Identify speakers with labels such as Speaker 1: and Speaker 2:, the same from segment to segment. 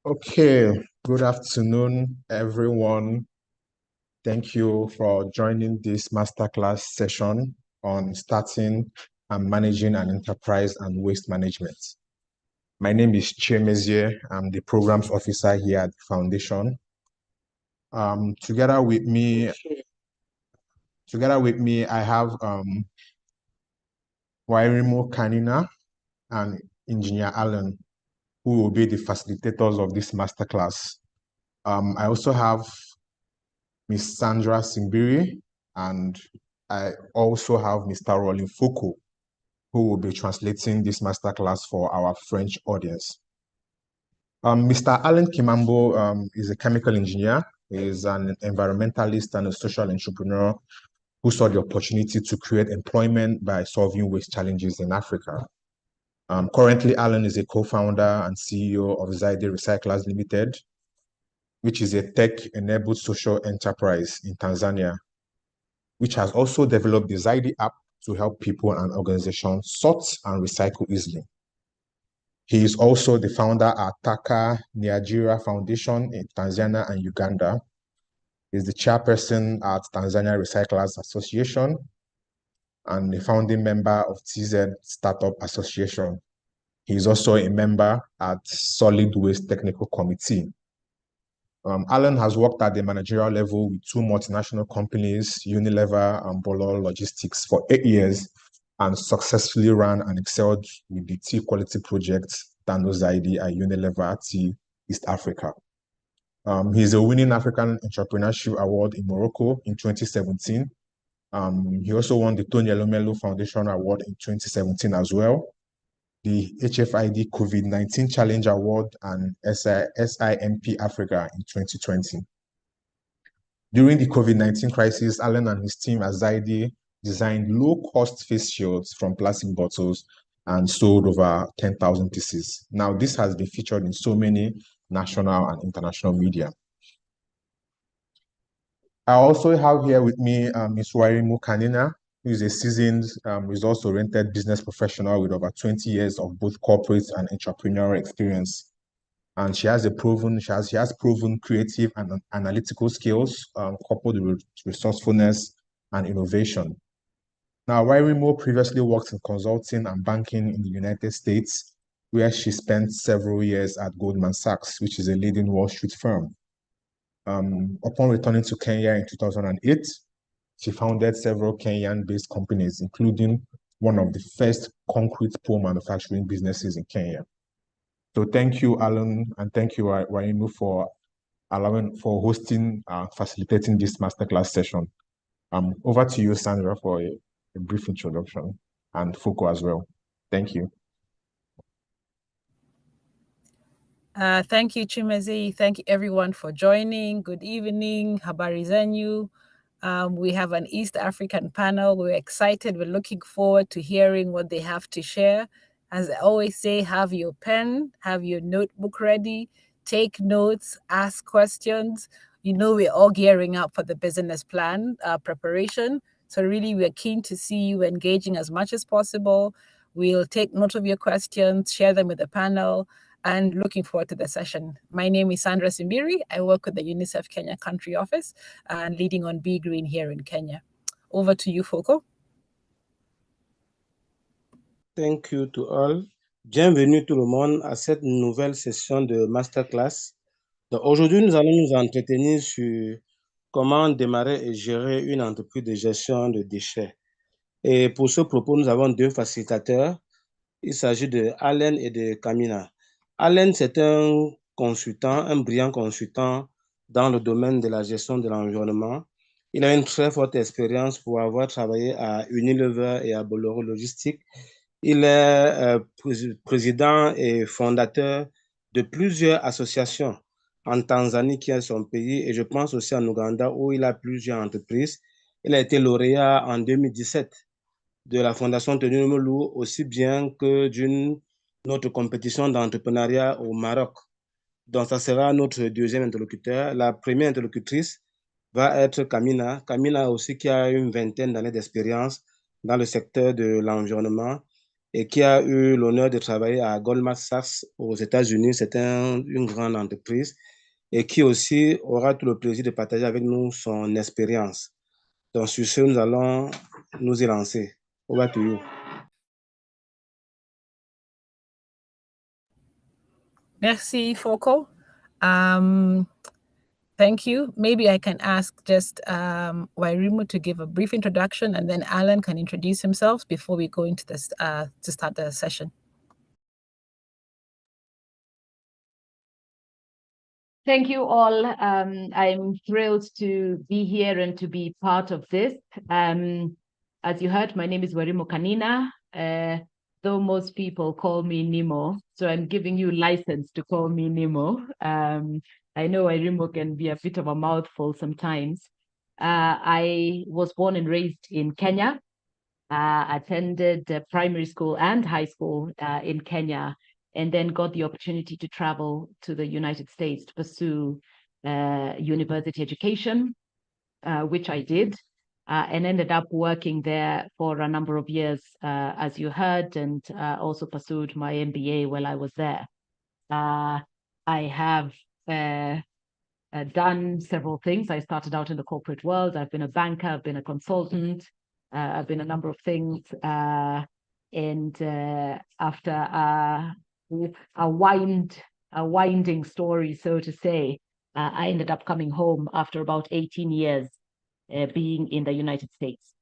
Speaker 1: Okay, good afternoon, everyone. Thank you for joining this masterclass session on starting and managing an enterprise and waste management. My name is Chimezie. I'm the programs officer here at the foundation. Together with me, I have Wairimo Kanina and Engineer Allen, who will be the facilitators of this masterclass. I also have Ms. Sandra Simbiri, and I also have Mr. Rolling Foucault, who will be translating this masterclass for our French audience. Mr. Alan Kimambo is a chemical engineer. He is an environmentalist and a social entrepreneur who saw the opportunity to create employment by solving waste challenges in Africa. Currently, Alan is a co-founder and CEO of Zaide Recyclers Limited, which is a tech-enabled social enterprise in Tanzania, which has also developed the Zaidi app to help people and organizations sort and recycle easily. He is also the founder at Taka Niajira Foundation in Tanzania and Uganda. He is the chairperson at Tanzania Recyclers Association and the founding member of TZ Startup Association. He is also a member at Solid Waste Technical Committee. Alan has worked at the managerial level with two multinational companies, Unilever and Bolo Logistics, for 8 years and successfully ran and excelled with the tea quality project, Tano Zaidi at Unilever Tea East Africa. He's a winning African Entrepreneurship Award in Morocco in 2017. He also won the Tony Elumelu Foundation Award in 2017 as well, the HFID COVID-19 Challenge Award and SIMP Africa in 2020. During the COVID-19 crisis, Alan and his team at Zaidi designed low-cost face shields from plastic bottles and sold over 10,000 pieces. Now, this has been featured in so many national and international media. I also have here with me Ms. Wairimu Kanina, who is a seasoned, results-oriented business professional with over 20 years of both corporate and entrepreneurial experience. And she has proven creative and analytical skills coupled with resourcefulness and innovation. Now, Wairimu previously worked in consulting and banking in the United States, where she spent several years at Goldman Sachs, which is a leading Wall Street firm. Upon returning to Kenya in 2008, she founded several Kenyan-based companies, including one of the first concrete pole manufacturing businesses in Kenya. So thank you, Alan, and thank you, Wainu, for facilitating this masterclass session. Over to you, Sandra, for a brief introduction, and Foucault as well. Thank you.
Speaker 2: Thank you, Chimezie. Thank you, everyone, for joining. Good evening. Habari zenyu. We have an East African panel. We're excited. We're looking forward to hearing what they have to share. As I always say, have your pen, have your notebook ready, take notes, ask questions. You know, we're all gearing up for the business plan preparation. So really, we're keen to see you engaging as much as possible. We'll take note of your questions, share them with the panel, and looking forward to the session. My name is Sandra Simbiri. I work with the UNICEF Kenya Country Office and leading on BeGreen here in Kenya. Over to you, Foucault.
Speaker 3: Thank you to all. Bienvenue tout le monde à cette nouvelle session de Masterclass. Aujourd'hui, nous allons nous entretenir sur comment démarrer et gérer une entreprise de gestion de déchets. Et pour ce propos, nous avons deux facilitateurs. Il s'agit de Allen et de Kamina. Allen, c'est un consultant, un brillant consultant dans le domaine de la gestion de l'environnement. Il a une très forte expérience pour avoir travaillé à Unilever et à Bolloré Logistics. Il est président et fondateur de plusieurs associations en Tanzanie, qui est son pays, et je pense aussi en Ouganda, où il a plusieurs entreprises. Il a été lauréat en 2017 de la Fondation Tenumelou, aussi bien que d'une autre compétition d'entrepreneuriat au Maroc. Donc, ça sera notre deuxième interlocuteur. La première interlocutrice va être Kamina. Kamina aussi, qui a une vingtaine d'années d'expérience dans le secteur de l'environnement. et qui a eu l'honneur de travailler à Goldman Sachs aux États-Unis. C'est une grande entreprise et qui aussi aura tout le plaisir de partager avec nous son expérience. Donc, sur ce, nous allons nous y lancer. Over to you.
Speaker 2: Merci, Foko. Thank you. Maybe I can ask just Wairimu to give a brief introduction, and then Alan can introduce himself before we go into this to start the session.
Speaker 4: Thank you all. I'm thrilled to be here and to be part of this. As you heard, my name is Wairimu Kanina, though most people call me Nemo. So I'm giving you license to call me Nemo. I know Wairimu can be a bit of a mouthful sometimes. I was born and raised in Kenya, attended primary school and high school in Kenya, and then got the opportunity to travel to the United States to pursue university education, which I did, and ended up working there for a number of years, as you heard, and also pursued my MBA while I was there. I have done several things. I started out in the corporate world. I've been a banker, I've been a consultant, I've been a number of things. And after a winding story, so to say, I ended up coming home after about 18 years being in the United States.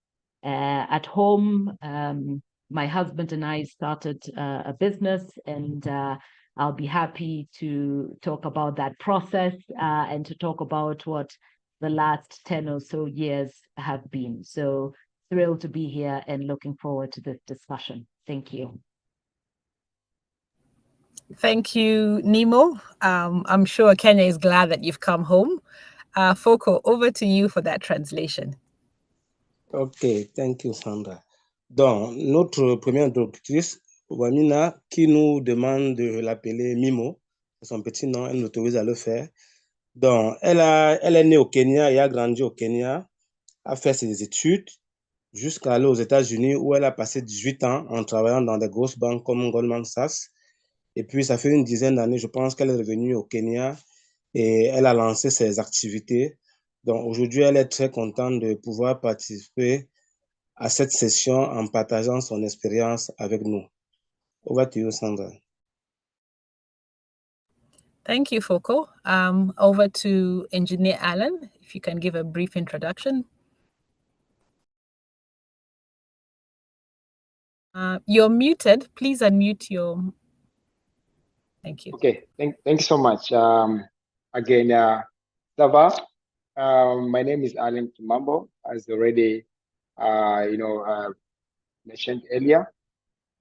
Speaker 4: At home, my husband and I started a business, and I'll be happy to talk about that process and to talk about what the last 10 or so years have been. So thrilled to be here and looking forward to this discussion. Thank you.
Speaker 2: Thank you, Nemo. I'm sure Kenya is glad that you've come home. Foko, over to you for that translation.
Speaker 3: Okay, thank you, Sandra. Donc, notre première introductrice, Wamina, qui nous demande de l'appeler Mimo, c'est son petit nom, elle nous autorise à le faire. Donc, elle est née au Kenya et a grandi au Kenya, a fait ses études jusqu'à aller aux États-Unis où elle a passé 18 ans en travaillant dans des grosses banques comme Goldman Sachs. Et puis, ça fait une dizaine d'années, je pense qu'elle est revenue au Kenya et elle a lancé ses activités. Donc, aujourd'hui, elle est très contente de pouvoir participer à cette session en partageant son expérience avec nous. Over to you, Sandra.
Speaker 2: Thank you, Foko. Over to Engineer Alan, if you can give a brief introduction. You're muted. Please unmute your... Thank you.
Speaker 5: Okay, thank you so much. Again, Sava, my name is Alan Kimambo, as already, mentioned earlier.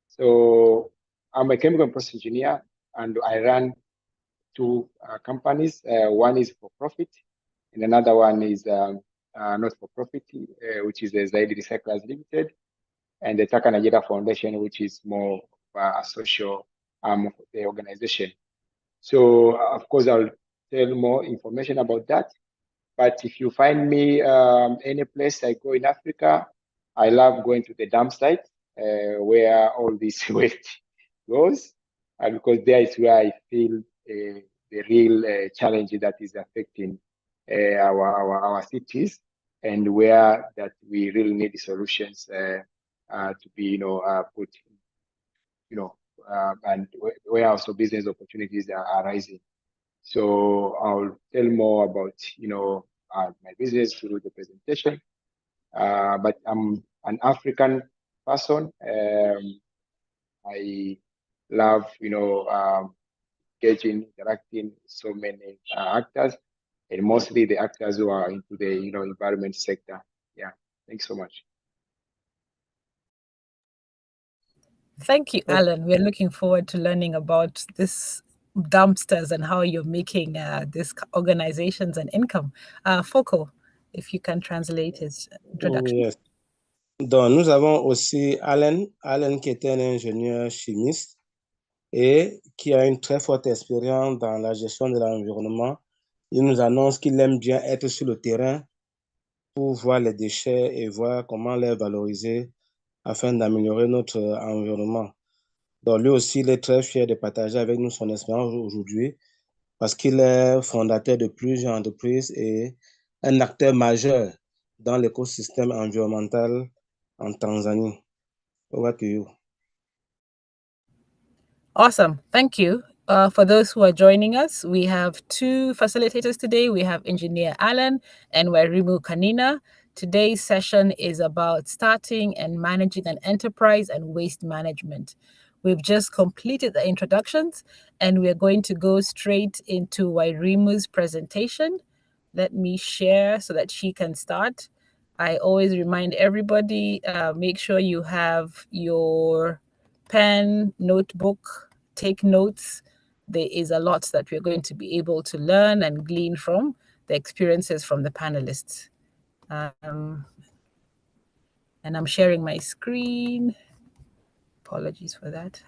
Speaker 5: So I'm a chemical process engineer, and I run two companies. One is for profit, and another one is not for profit, which is the Zaidi Recyclers Limited, and the Taka Nigeria Foundation, which is more a social arm of the organization. So, of course, I'll tell more information about that. But if you find me any place I go in Africa, I love going to the dump site where all this waste goes, because there is where I feel the real challenge that is affecting our cities, and where that we really need solutions to be, put, and where also business opportunities are arising. So I'll tell more about, my business through the presentation. But I'm an African person. I love, engaging, interacting with so many actors, and mostly the actors who are into the, environment sector. Yeah, thanks so much.
Speaker 2: Thank you, Alan. We're looking forward to learning about this dumpsters and how you're making these organizations an income. Foko, if you can translate his introduction.
Speaker 3: Yes. Donc, nous avons aussi Alan qui était un ingénieur chimiste et qui a une très forte expérience dans la gestion de l'environnement. Il nous annonce qu'il aime bien être sur le terrain pour voir les déchets et voir comment les valoriser afin d'améliorer notre environnement. Donc, lui aussi, il est très fier de partager avec nous son expérience aujourd'hui parce qu'il est fondateur de plusieurs entreprises et un acteur majeur dans l'écosystème environnemental en Tanzanie. Over to you.
Speaker 2: Awesome. Thank you. For those who are joining us, we have two facilitators today. We have Engineer Alan and Werimu Kanina. Today's session is about starting and managing an enterprise and waste management. We've just completed the introductions and we're going to go straight into Wairimu's presentation. Let me share so that she can start. I always remind everybody, make sure you have your pen, notebook, take notes. There is a lot that we're going to be able to learn and glean from the experiences from the panelists. And I'm sharing my screen. Apologies for that.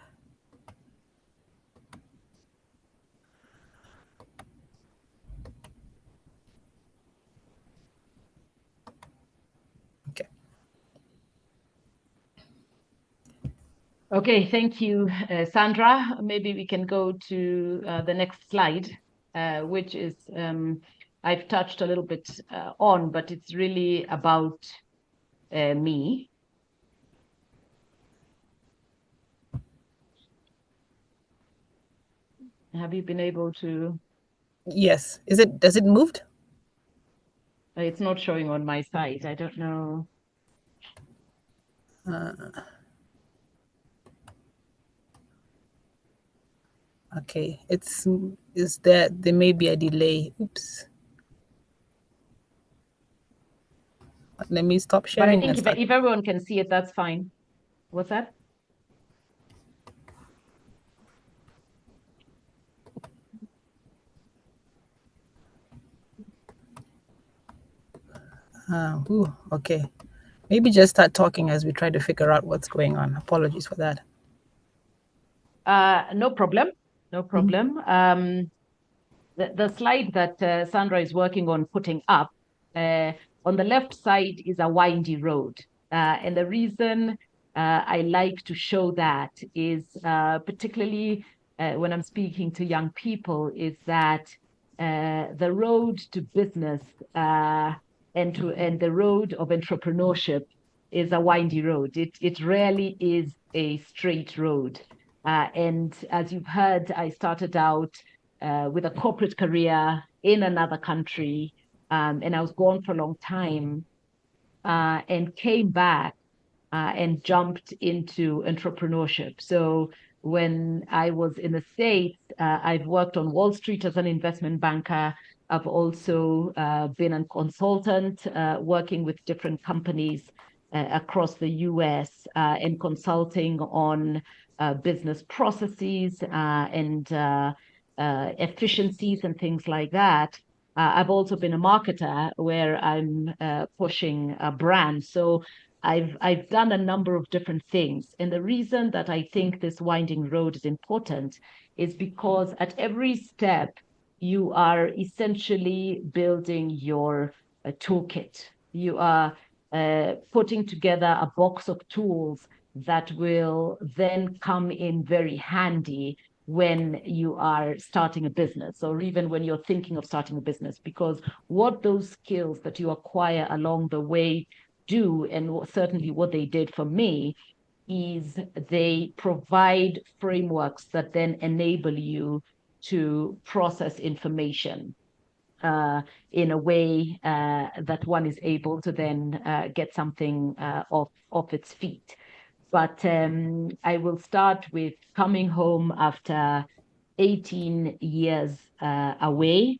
Speaker 2: Okay.
Speaker 4: Okay, thank you, Sandra. Maybe we can go to the next slide, which is, I've touched a little bit on, but it's really about me. Have you been able to?
Speaker 2: Yes. Does it moved?
Speaker 4: It's not showing on my side. I don't know.
Speaker 2: Okay, is there may be a delay. Oops. Let me stop
Speaker 4: But
Speaker 2: sharing.
Speaker 4: I think if everyone can see it, that's fine. What's that?
Speaker 2: Okay. Maybe just start talking as we try to figure out what's going on. Apologies for that.
Speaker 4: No problem. No problem. The slide that Sandra is working on putting up, on the left side is a windy road. And the reason I like to show that is particularly when I'm speaking to young people, is that the road to business and the road of entrepreneurship is a windy road. It rarely is a straight road. And as you've heard, I started out with a corporate career in another country, and I was gone for a long time, and came back and jumped into entrepreneurship. So when I was in the States, I've worked on Wall Street as an investment banker. I've also been a consultant working with different companies across the US and consulting on business processes and efficiencies and things like that. I've also been a marketer where I'm pushing a brand. So I've done a number of different things. And the reason that I think this winding road is important is because at every step, you are essentially building your toolkit. You are putting together a box of tools that will then come in very handy when you are starting a business, or even when you're thinking of starting a business, because what those skills that you acquire along the way do, and certainly what they did for me, is they provide frameworks that then enable you to process information in a way that one is able to then get something off its feet. But I will start with coming home after 18 years away.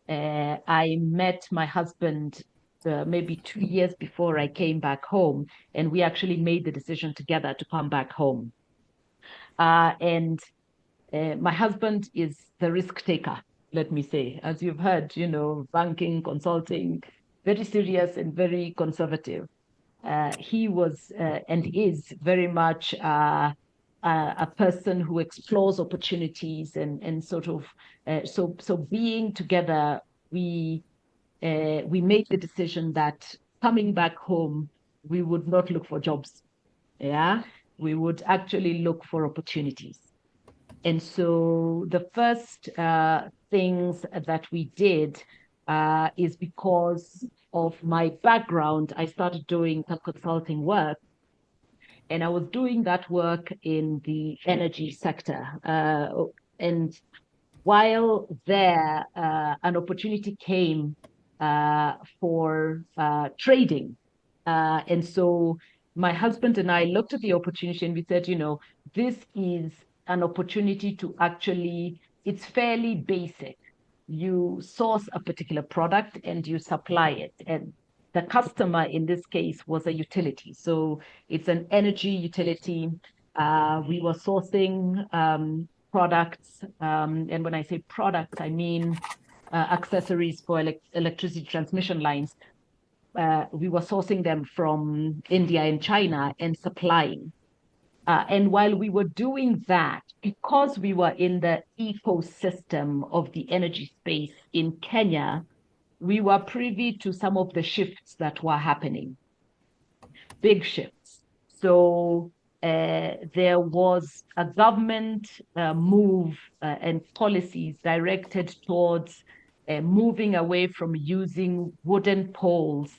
Speaker 4: I met my husband maybe 2 years before I came back home, and we actually made the decision together to come back home. And my husband is the risk taker, let me say. As you've heard, banking, consulting, very serious and very conservative. He was and is very much a person who explores opportunities and sort of so being together, we made the decision that coming back home, we would not look for jobs. Yeah. we would actually look for opportunities. And so the first things that we did is because of my background, I started doing some consulting work. And I was doing that work in the energy sector. And while there, an opportunity came for trading. And so my husband and I looked at the opportunity and we said, this is an opportunity to actually, it's fairly basic. You source a particular product and you supply it. And the customer in this case was a utility. So it's an energy utility. We were sourcing products. And when I say products, I mean accessories for electricity transmission lines. We were sourcing them from India and China and supplying. And while we were doing that, because we were in the ecosystem of the energy space in Kenya, we were privy to some of the shifts that were happening, big shifts. So there was a government move and policies directed towards moving away from using wooden poles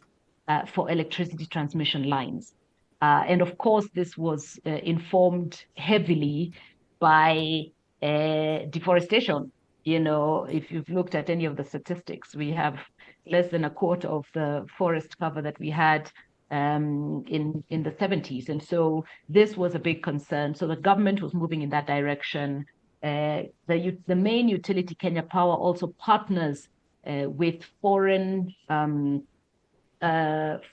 Speaker 4: for electricity transmission lines. And of course, this was informed heavily by deforestation. If you've looked at any of the statistics, we have less than a quarter of the forest cover that we had in the 70s. And so this was a big concern. So the government was moving in that direction. The main utility, Kenya Power, also partners with foreign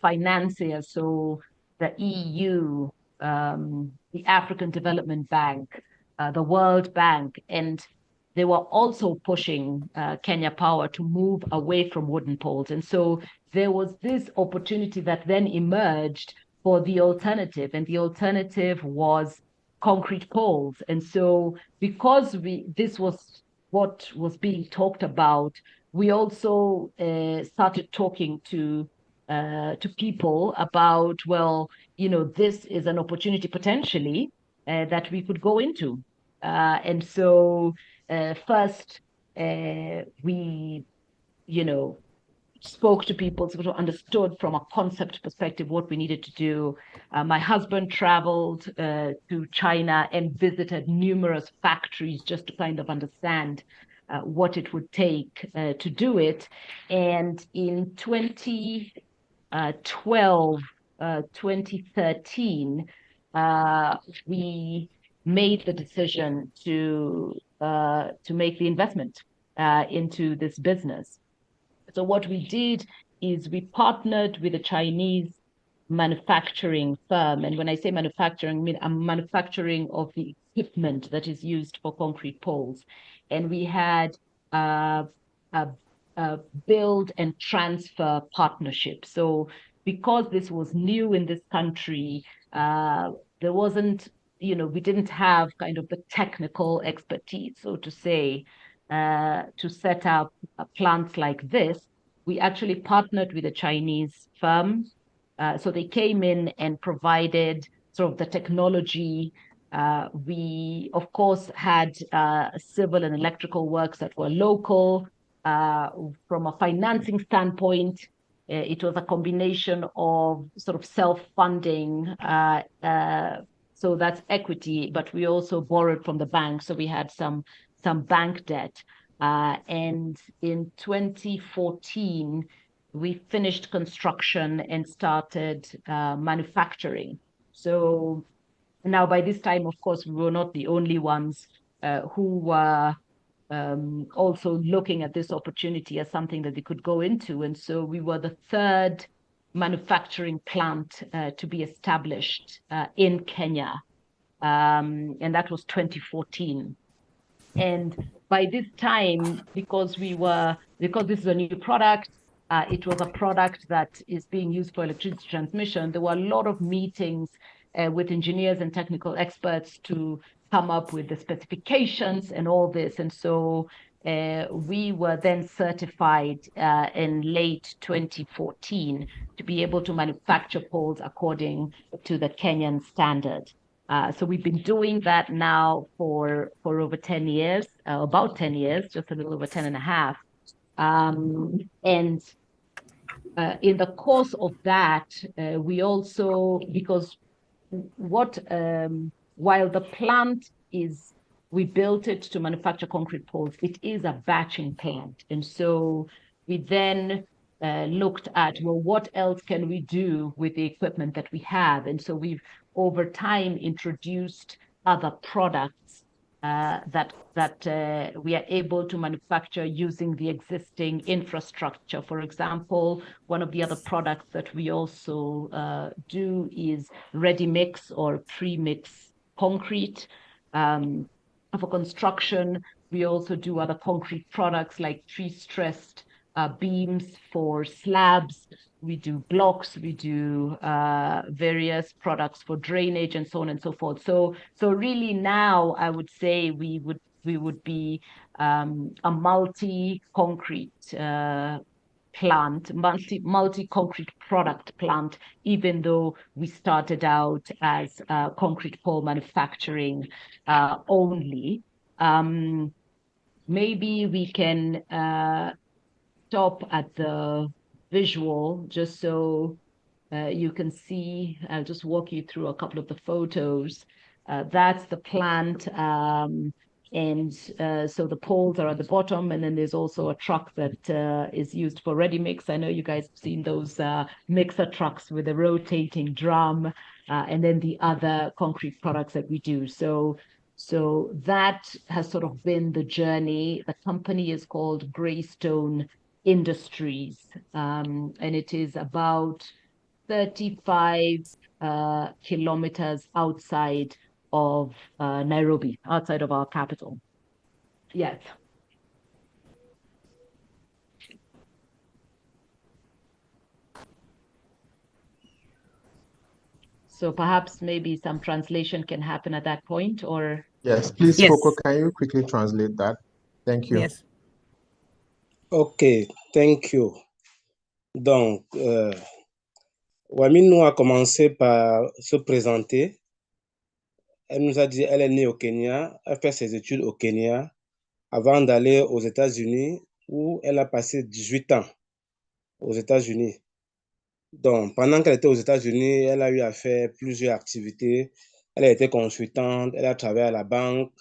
Speaker 4: financiers. So the EU, the African Development Bank, the World Bank, and they were also pushing Kenya Power to move away from wooden poles. And so there was this opportunity that then emerged for the alternative, and the alternative was concrete poles. And so because this was what was being talked about, we also started talking to people about, well, this is an opportunity potentially that we could go into. And so first, we, spoke to people, sort of understood from a concept perspective what we needed to do. My husband traveled to China and visited numerous factories just to kind of understand what it would take to do it. And in 2012, 2013, we made the decision to make the investment into this business. So what we did is we partnered with a Chinese manufacturing firm. And when I say manufacturing, I mean a manufacturing of the equipment that is used for concrete poles. And we had a build and transfer partnership. So because this was new in this country, there wasn't, we didn't have kind of the technical expertise, so to say, to set up plants like this. We actually partnered with a Chinese firm. So they came in and provided sort of the technology. We, of course, had civil and electrical works that were local. From a financing standpoint, it was a combination of sort of self-funding. So that's equity, but we also borrowed from the bank. So we had some bank debt. And in 2014, we finished construction and started manufacturing. So now by this time, of course, we were not the only ones who were also looking at this opportunity as something that they could go into. And so we were the third manufacturing plant to be established in Kenya. And that was 2014. And by this time, because this is a new product, it was a product that is being used for electricity transmission. There were a lot of meetings with engineers and technical experts to come up with the specifications and all this. And so we were then certified in late 2014 to be able to manufacture poles according to the Kenyan standard. So we've been doing that now for over 10 years, about 10 years, just a little over 10 and a half. And in the course of that, we also, because while the plant is, we built it to manufacture concrete poles, it is a batching plant. And so we then looked at, well, what else can we do with the equipment that we have? And so we've over time introduced other products that we are able to manufacture using the existing infrastructure. For example, one of the other products that we also do is ready mix or pre-mix concrete. For construction, we also do other concrete products like pre-stressed beams for slabs. We do blocks, we do various products for drainage and so on and so forth. So really now I would say we would be a multi-concrete plant, multi-concrete product plant, even though we started out as concrete pole manufacturing only. Maybe we can stop at the visual just so you can see. I'll just walk you through a couple of the photos. That's the plant. And so the poles are at the bottom, and then there's also a truck that is used for ready mix. I know you guys have seen those mixer trucks with a rotating drum, and then the other concrete products that we do. So that has sort of been the journey. The company is called Greystone Industries, and it is about 35 kilometers outside of Nairobi, outside of our capital. Yes. So perhaps maybe some translation can happen at that point, or?
Speaker 1: Yes, please,
Speaker 2: Yes.
Speaker 1: Coco, can you quickly translate that? Thank you.
Speaker 2: Yes.
Speaker 3: Ok, thank you. Donc, Wamino a commencé par se présenter. Elle nous a dit qu'elle est née au Kenya, elle fait ses études au Kenya avant d'aller aux États-Unis où elle a passé 18 ans aux États-Unis. Donc, pendant qu'elle était aux États-Unis, elle a eu à faire plusieurs activités. Elle a été consultante, elle a travaillé à la banque.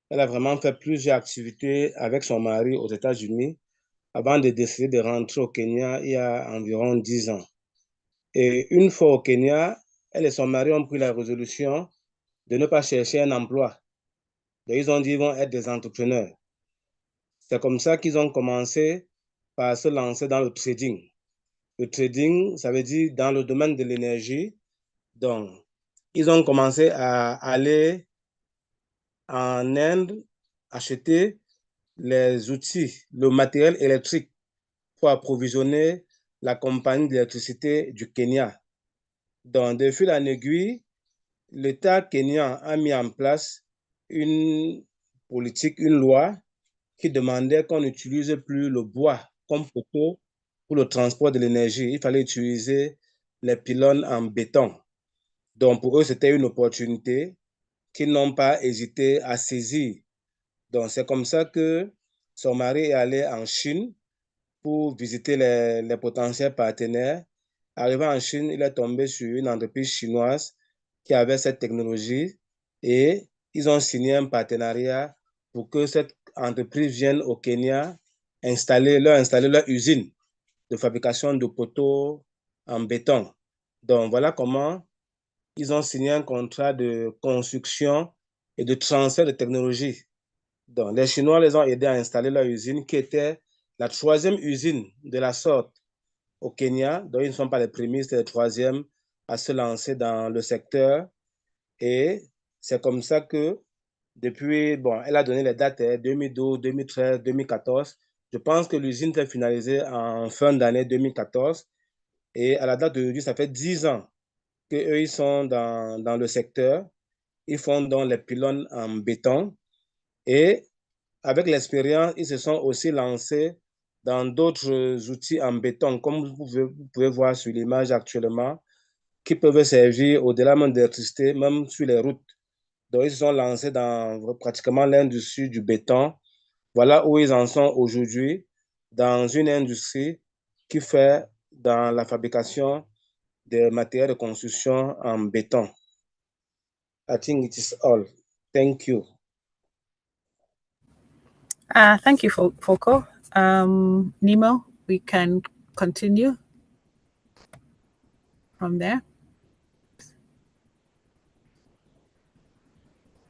Speaker 3: Elle a vraiment fait plusieurs activités avec son mari aux États-Unis avant de décider de rentrer au Kenya il y a environ 10 ans. Et une fois au Kenya, elle et son mari ont pris la résolution de ne pas chercher un emploi. Donc, ils ont dit qu'ils vont être des entrepreneurs. C'est comme ça qu'ils ont commencé par se lancer dans le trading. Le trading, ça veut dire dans le domaine de l'énergie. Donc, ils ont commencé à aller en Inde, acheter les outils, le matériel électrique pour approvisionner la compagnie d'électricité du Kenya. Donc, de fil en aiguille, l'État kenyan a mis en place une politique, une loi qui demandait qu'on n'utilise plus le bois comme poteau pour le transport de l'énergie. Il fallait utiliser les pylônes en béton. Donc, pour eux, c'était une opportunité qu'ils n'ont pas hésité à saisir. Donc, c'est comme ça que son mari est allé en Chine pour visiter les potentiels partenaires. Arrivé en Chine, il est tombé sur une entreprise chinoise qui avait cette technologie et ils ont signé un partenariat pour que cette entreprise vienne au Kenya installer leur usine de fabrication de poteaux en béton. Donc, voilà comment ils ont signé un contrat de construction et de transfert de technologie. Donc, les Chinois les ont aidés à installer leur usine qui était la 3e usine de la sorte au Kenya. Donc, ils ne sont pas les premiers, c'est les 3e à se lancer dans le secteur. Et c'est comme ça que depuis, bon, elle a donné les dates 2012, 2013, 2014. Je pense que l'usine s'est finalisée en fin d'année 2014. Et à la date d'aujourd'hui, ça fait 10 ans qu'eux, ils sont dans le secteur. Ils font donc les pylônes en béton. Et avec l'expérience, ils se sont aussi lancés dans d'autres outils en béton, comme vous pouvez voir sur l'image actuellement. qui peuvent servir au-delà même d'électricité, même sur les routes. Donc, ils se sont lancés dans pratiquement l'industrie du béton. Voilà où ils en sont aujourd'hui, dans une industrie qui fait dans la fabrication des matériaux de construction en béton. I think it is all. Thank you.
Speaker 2: Thank you, Foko. Nemo, we can continue from there.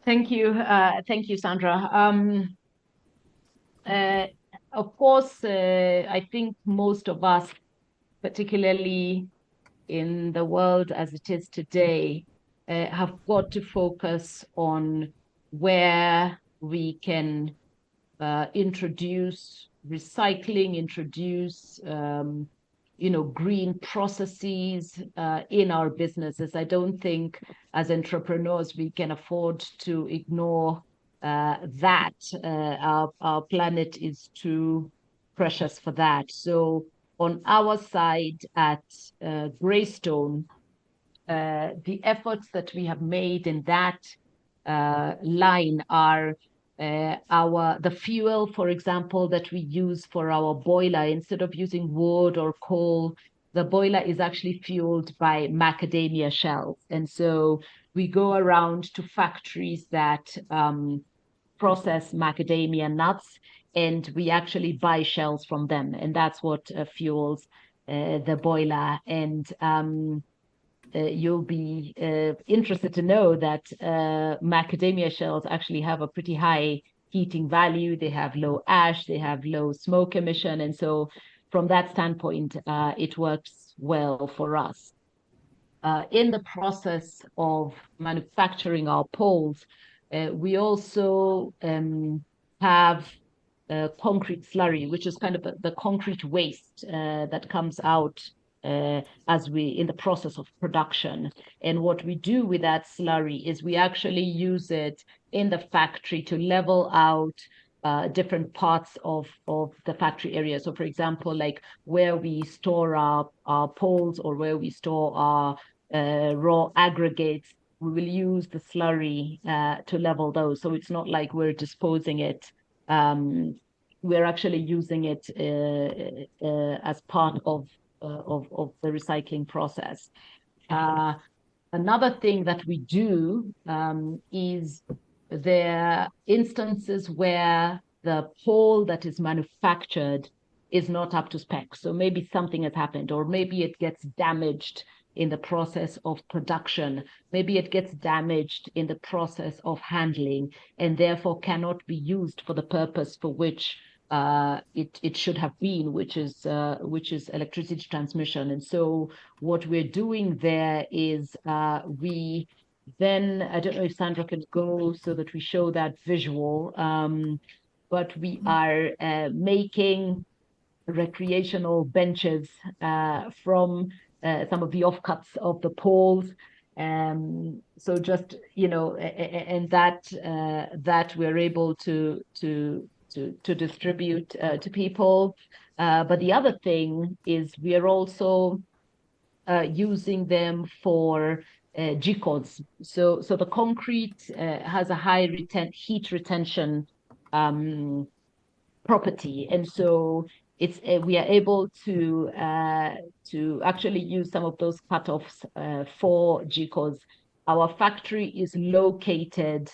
Speaker 4: Thank you, Sandra. Of course, I think most of us, particularly in the world as it is today, have got to focus on where we can introduce recycling, introduce green processes in our businesses. I don't think as entrepreneurs we can afford to ignore that. Our planet is too precious for that. So on our side at Greystone, the efforts that we have made in that line are the fuel, for example, that we use for our boiler. Instead of using wood or coal, the boiler is actually fueled by macadamia shells. And so we go around to factories that process macadamia nuts, and we actually buy shells from them. And that's what fuels the boiler. And you'll be interested to know that macadamia shells actually have a pretty high heating value. They have low ash, they have low smoke emission. And so from that standpoint, it works well for us. In the process of manufacturing our poles, we also have concrete slurry, which is kind of the concrete waste that comes out in the process of production. And what we do with that slurry is we actually use it in the factory to level out different parts of the factory area. So for example, like where we store our poles or where we store our raw aggregates, we will use the slurry to level those. So it's not like we're disposing it. We're actually using it as part of the recycling process. Another thing that we do is there are instances where the pole that is manufactured is not up to spec. So maybe something has happened, or maybe it gets damaged in the process of production. Maybe it gets damaged in the process of handling, and therefore cannot be used for the purpose for which it should have been, which is electricity transmission. And so what we're doing there is we then, I don't know if Sandra can go so that we show that visual, but we are making recreational benches from some of the offcuts of the poles. So just, and that we're able to distribute to people. But the other thing is we are also using them for G-codes. So the concrete has a high heat retention property, and so we are able to actually use some of those cutoffs for G-codes. Our factory is located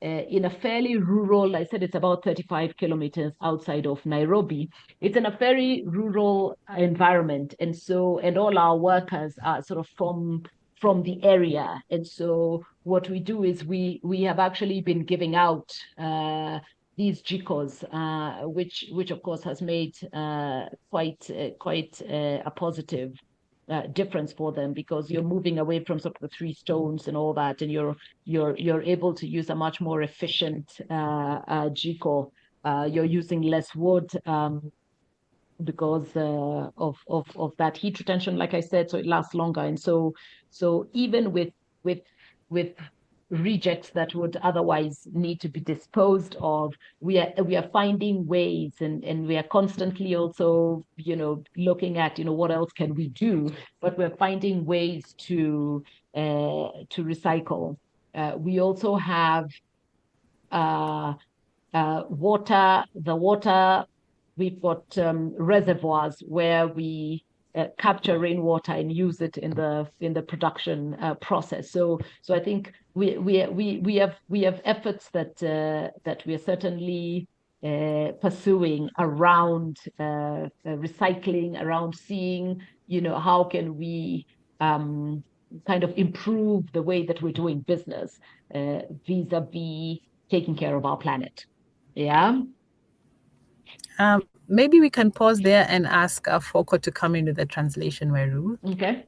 Speaker 4: in a fairly rural, I said it's about 35 kilometers outside of Nairobi. It's in a very rural environment. And all our workers are sort of from the area. And so what we do is we have actually been giving out these G-codes, which of course has made quite a positive difference for them, because you're moving away from sort of the 3 stones and all that, and you're able to use a much more efficient G-code. You're using less wood because of that heat retention, like I said, so it lasts longer. And so even with rejects that would otherwise need to be disposed of. We are finding ways, and we are constantly also, looking at, what else can we do, but we're finding ways to recycle. We also have water. We've got reservoirs where we capture rainwater and use it in the production process. So I think we have efforts that we are certainly pursuing around recycling, around seeing, how can we kind of improve the way that we're doing business vis-a-vis taking care of our planet. Yeah.
Speaker 2: Maybe we can pause there and ask Foko to come in with the translation, Weru.
Speaker 4: Okay.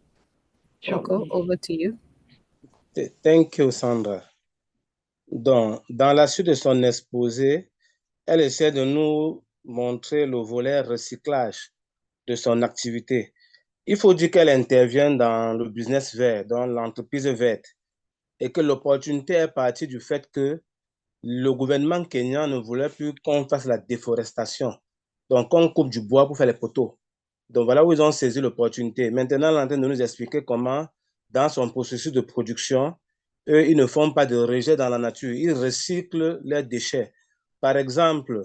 Speaker 4: Sure.
Speaker 2: Foko, over to you.
Speaker 3: Thank you, Sandra. Dans la suite de son exposé, elle essaie de nous montrer le volet recyclage de son activité. Il faut dire qu'elle intervient dans le business vert, dans l'entreprise verte, et que l'opportunité est partie du fait que le gouvernement kenyan ne voulait plus qu'on fasse la déforestation. Donc, on coupe du bois pour faire les poteaux. Donc, voilà où ils ont saisi l'opportunité. Maintenant, elle est en train de nous expliquer comment, dans son processus de production, eux, ils ne font pas de rejet dans la nature. Ils recyclent leurs déchets. Par exemple,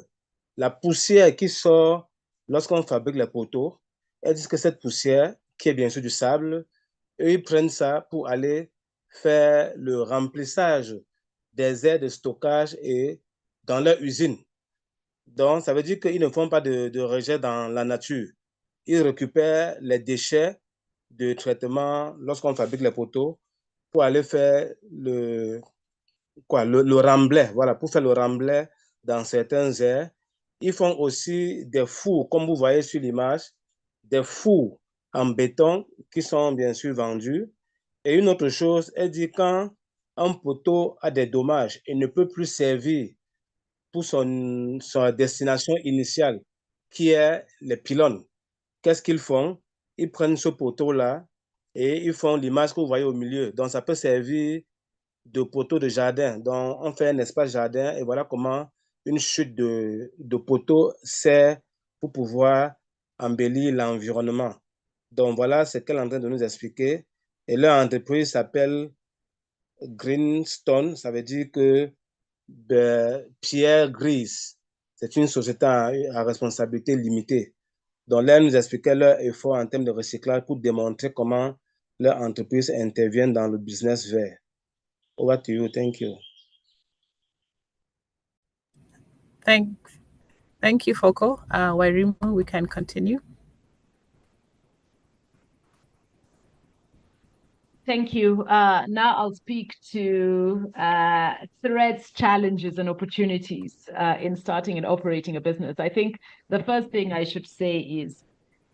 Speaker 3: la poussière qui sort lorsqu'on fabrique les poteaux, elles disent que cette poussière, qui est bien sûr du sable, eux, ils prennent ça pour aller faire le remplissage des aires de stockage et dans leur usine. Donc, ça veut dire qu'ils ne font pas de rejet dans la nature. Ils récupèrent les déchets de traitement lorsqu'on fabrique les poteaux pour aller faire le remblai, voilà, pour faire le remblai dans certains aires. Ils font aussi des fours, comme vous voyez sur l'image, des fours en béton qui sont bien sûr vendus. Et une autre chose, elle dit quand un poteau a des dommages et ne peut plus servir pour sa destination initiale, qui est les pylônes. Qu'est-ce qu'ils font? Ils prennent ce poteau-là et ils font l'image que vous voyez au milieu. Donc, ça peut servir de poteau de jardin. Donc, on fait un espace jardin et voilà comment une chute de poteau sert pour pouvoir embellir l'environnement. Donc, voilà ce qu'elle est en train de nous expliquer. Et leur entreprise s'appelle Greystone, ça veut dire que de pierre grise. C'est une société à responsabilité limitée. Donc là, elle nous expliquait leur effort en termes de recyclage pour démontrer comment leur entreprise intervient dans le business vert. Over to you. Thank you.
Speaker 2: Thank you, Foko. Wairimu, we can continue.
Speaker 4: Thank you. Now I'll speak to threats, challenges, and opportunities in starting and operating a business. I think the first thing I should say is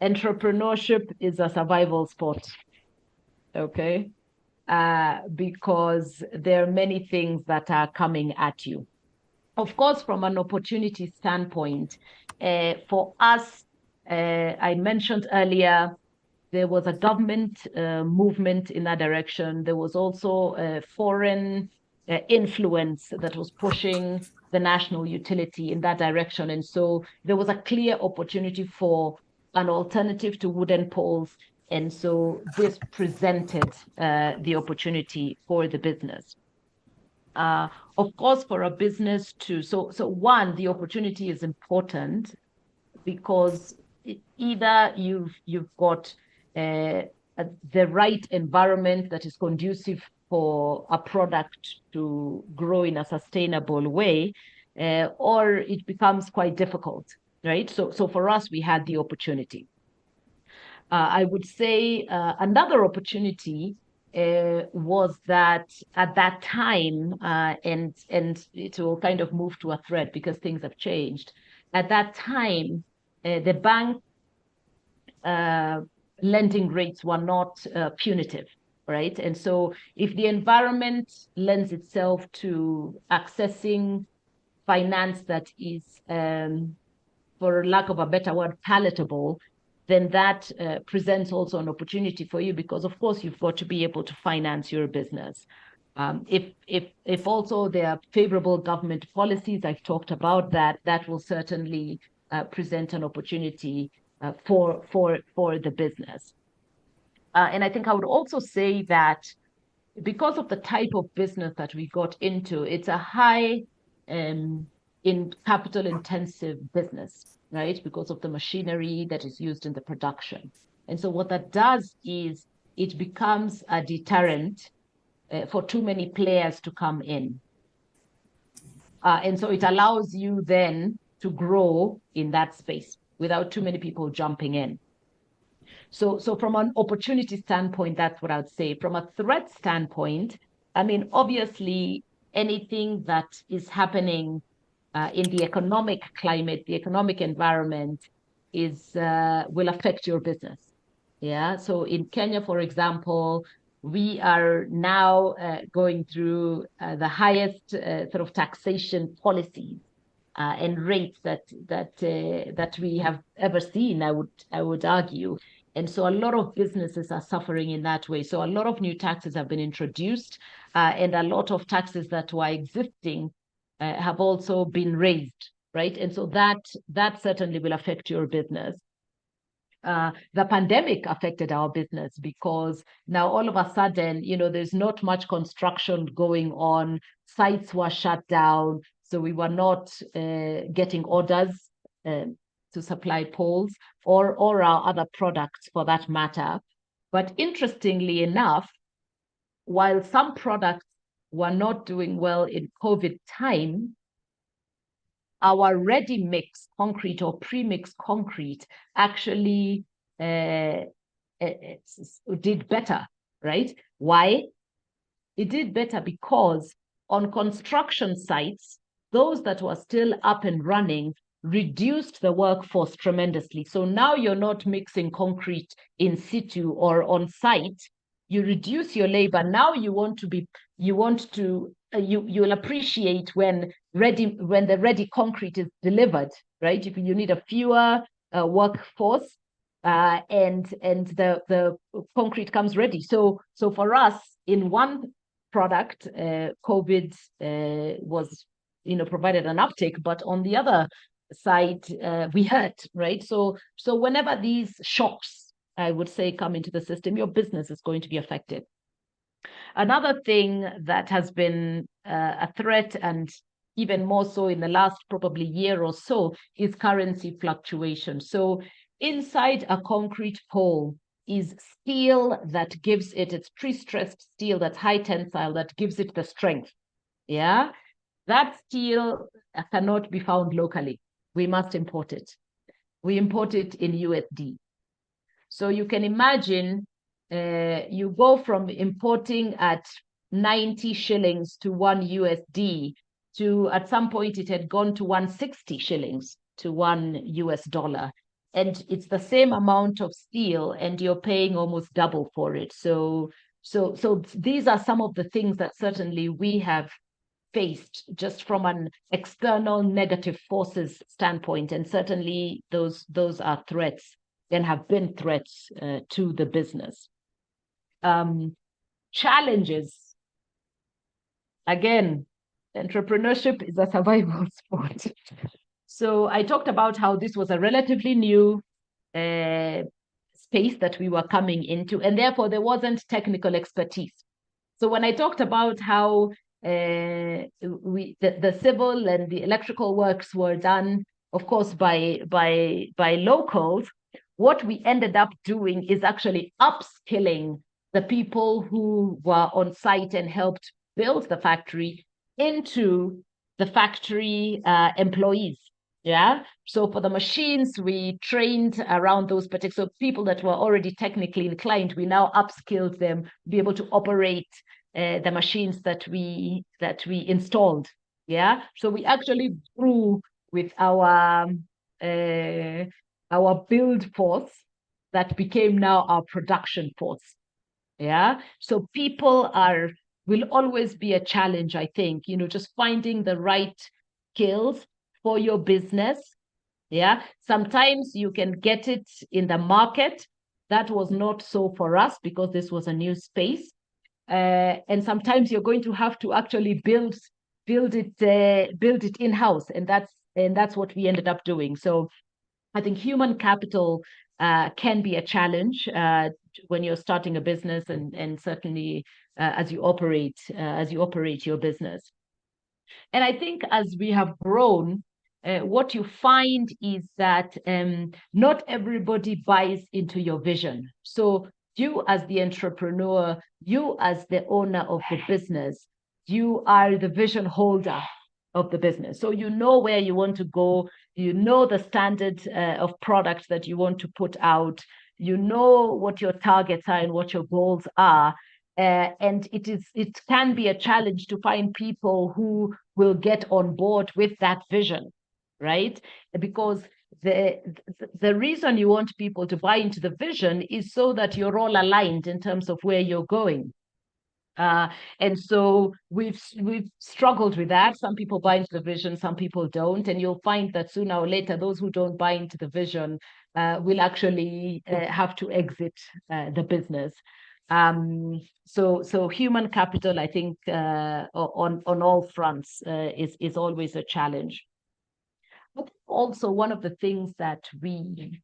Speaker 4: entrepreneurship is a survival sport, okay? Because there are many things that are coming at you. Of course, from an opportunity standpoint, for us, I mentioned earlier, there was a government movement in that direction. There was also a foreign influence that was pushing the national utility in that direction. And so there was a clear opportunity for an alternative to wooden poles. And so this presented the opportunity for the business. Of course, for a business to, so one, the opportunity is important because either you've got the right environment that is conducive for a product to grow in a sustainable way, or it becomes quite difficult, right? So for us, we had the opportunity. I would say another opportunity was that at that time, and it will kind of move to a thread because things have changed. At that time, the bank lending rates were not punitive, right? And so if the environment lends itself to accessing finance that is, for lack of a better word, palatable, then that presents also an opportunity for you because, of course, you've got to be able to finance your business. If also there are favorable government policies, I've talked about that, that will certainly present an opportunity for the business. And I think I would also say that because of the type of business that we got into, it's a high in capital intensive business, right? Because of the machinery that is used in the production. And so what that does is it becomes a deterrent for too many players to come in. And so it allows you then to grow in that space without too many people jumping in. So from an opportunity standpoint, that's what I would say. From a threat standpoint, I mean, obviously, anything that is happening in the economic climate, the economic environment will affect your business. Yeah. So in Kenya, for example, we are now going through the highest sort of taxation policies and rates that we have ever seen, I would argue. And so a lot of businesses are suffering in that way. So a lot of new taxes have been introduced, and a lot of taxes that were existing have also been raised, right? And so that certainly will affect your business. The pandemic affected our business because now all of a sudden, there's not much construction going on. Sites were shut down. So we were not getting orders to supply poles or our other products for that matter. But interestingly enough, while some products were not doing well in COVID time, our ready-mix concrete or pre-mix concrete actually did better, right? Why? It did better because on construction sites, those that were still up and running reduced the workforce tremendously. So now you're not mixing concrete in situ or on site. You reduce your labor. Now you'll appreciate when the ready concrete is delivered, right? You need a fewer workforce, and the concrete comes ready. So for us, in one product, COVID was provided an uptick, but on the other side, we hurt, right? So whenever these shocks, I would say, come into the system, your business is going to be affected. Another thing that has been a threat, and even more so in the last probably year or so, is currency fluctuation. So inside a concrete pole is steel that gives it's pre-stressed steel that's high tensile that gives it the strength. Yeah, that steel cannot be found locally. We must import it. We import it in USD. So you can imagine you go from importing at 90 shillings to 1 USD to, at some point, it had gone to 160 shillings to 1 US dollar. And it's the same amount of steel, and you're paying almost double for it. So these are some of the things that certainly we have faced just from an external negative forces standpoint. And certainly those are threats and have been threats to the business. Challenges. Again, entrepreneurship is a survival sport. So I talked about how this was a relatively new space that we were coming into, and therefore there wasn't technical expertise. So when I talked about how the civil and the electrical works were done, of course, by locals, what we ended up doing is actually upskilling the people who were on site and helped build the factory into the factory employees. Yeah. So for the machines, we trained around those particular people that were already technically inclined. We now upskilled them to be able to operate the machines that we installed. Yeah. So we actually grew with our build force that became now our production force. Yeah. So people will always be a challenge, I think, just finding the right skills for your business. Yeah. Sometimes you can get it in the market. That was not so for us because this was a new space. And sometimes you're going to have to actually build it in-house, and that's what we ended up doing. So I think human capital can be a challenge when you're starting a business, and certainly as you operate your business. And I think as we have grown, what you find is that not everybody buys into your vision. So you as the entrepreneur, you as the owner of the business, you are the vision holder of the business. So you know where you want to go, you know the standard of product that you want to put out, you know what your targets are and what your goals are. And it can be a challenge to find people who will get on board with that vision, right? Because the reason you want people to buy into the vision is so that you're all aligned in terms of where you're going. And so we've struggled with that. Some people buy into the vision, some people don't, and you'll find that sooner or later those who don't buy into the vision will actually have to exit the business. So human capital, I think, on all fronts is always a challenge. But also one of the things that we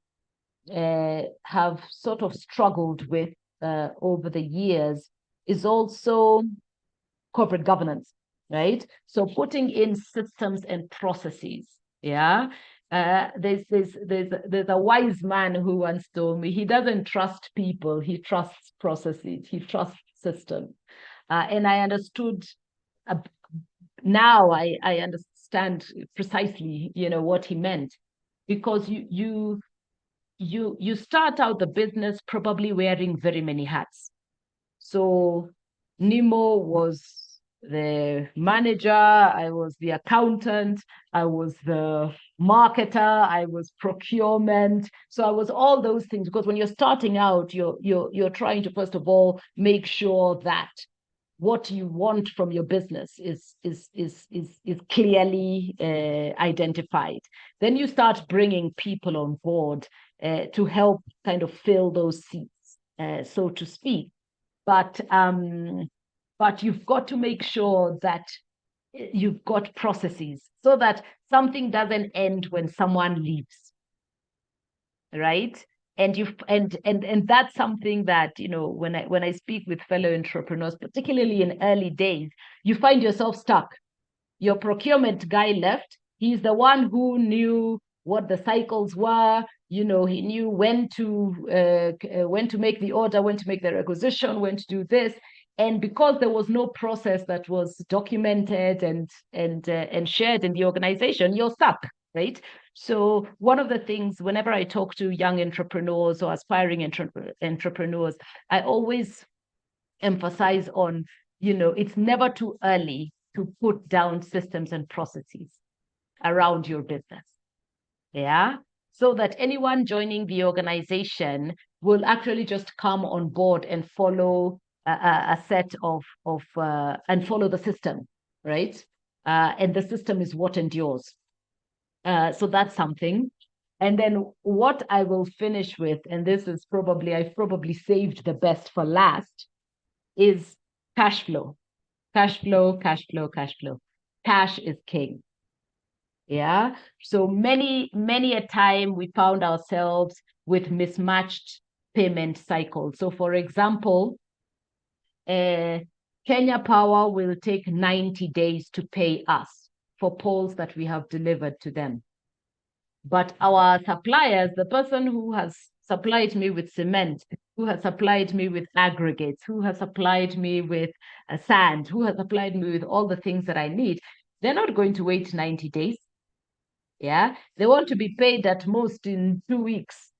Speaker 4: have sort of struggled with over the years is also corporate governance, right? So putting in systems and processes. Yeah. There's a wise man who once told me he doesn't trust people, he trusts processes, he trusts systems. And I understood now I understand precisely, what he meant, because you start out the business probably wearing very many hats. So Nemo was the manager, I was the accountant, I was the marketer, I was procurement. So I was all those things, because when you're starting out, you're trying to first of all make sure that what you want from your business is clearly identified. Then you start bringing people on board to help kind of fill those seats, so to speak. But you've got to make sure that you've got processes so that something doesn't end when someone leaves, right? And that's something that, when I speak with fellow entrepreneurs, particularly in early days, you find yourself stuck. Your procurement guy left. He's the one who knew what the cycles were. He knew when to make the order, when to make the requisition, when to do this. And because there was no process that was documented and shared in the organization, you're stuck, right? So one of the things, whenever I talk to young entrepreneurs or aspiring entrepreneurs, I always emphasize on, it's never too early to put down systems and processes around your business. Yeah. So that anyone joining the organization will actually just come on board and follow a set of and follow the system, right? And the system is what endures. So that's something. And then what I will finish with, and this is I've probably saved the best for last, is cash flow. Cash flow, cash flow, cash flow. Cash is king. Yeah. So many a time we found ourselves with mismatched payment cycles. So for example, Kenya Power will take 90 days to pay us for poles that we have delivered to them. But our suppliers, the person who has supplied me with cement, who has supplied me with aggregates, who has supplied me with sand, who has supplied me with all the things that I need, they're not going to wait 90 days. Yeah, they want to be paid at most in 2 weeks.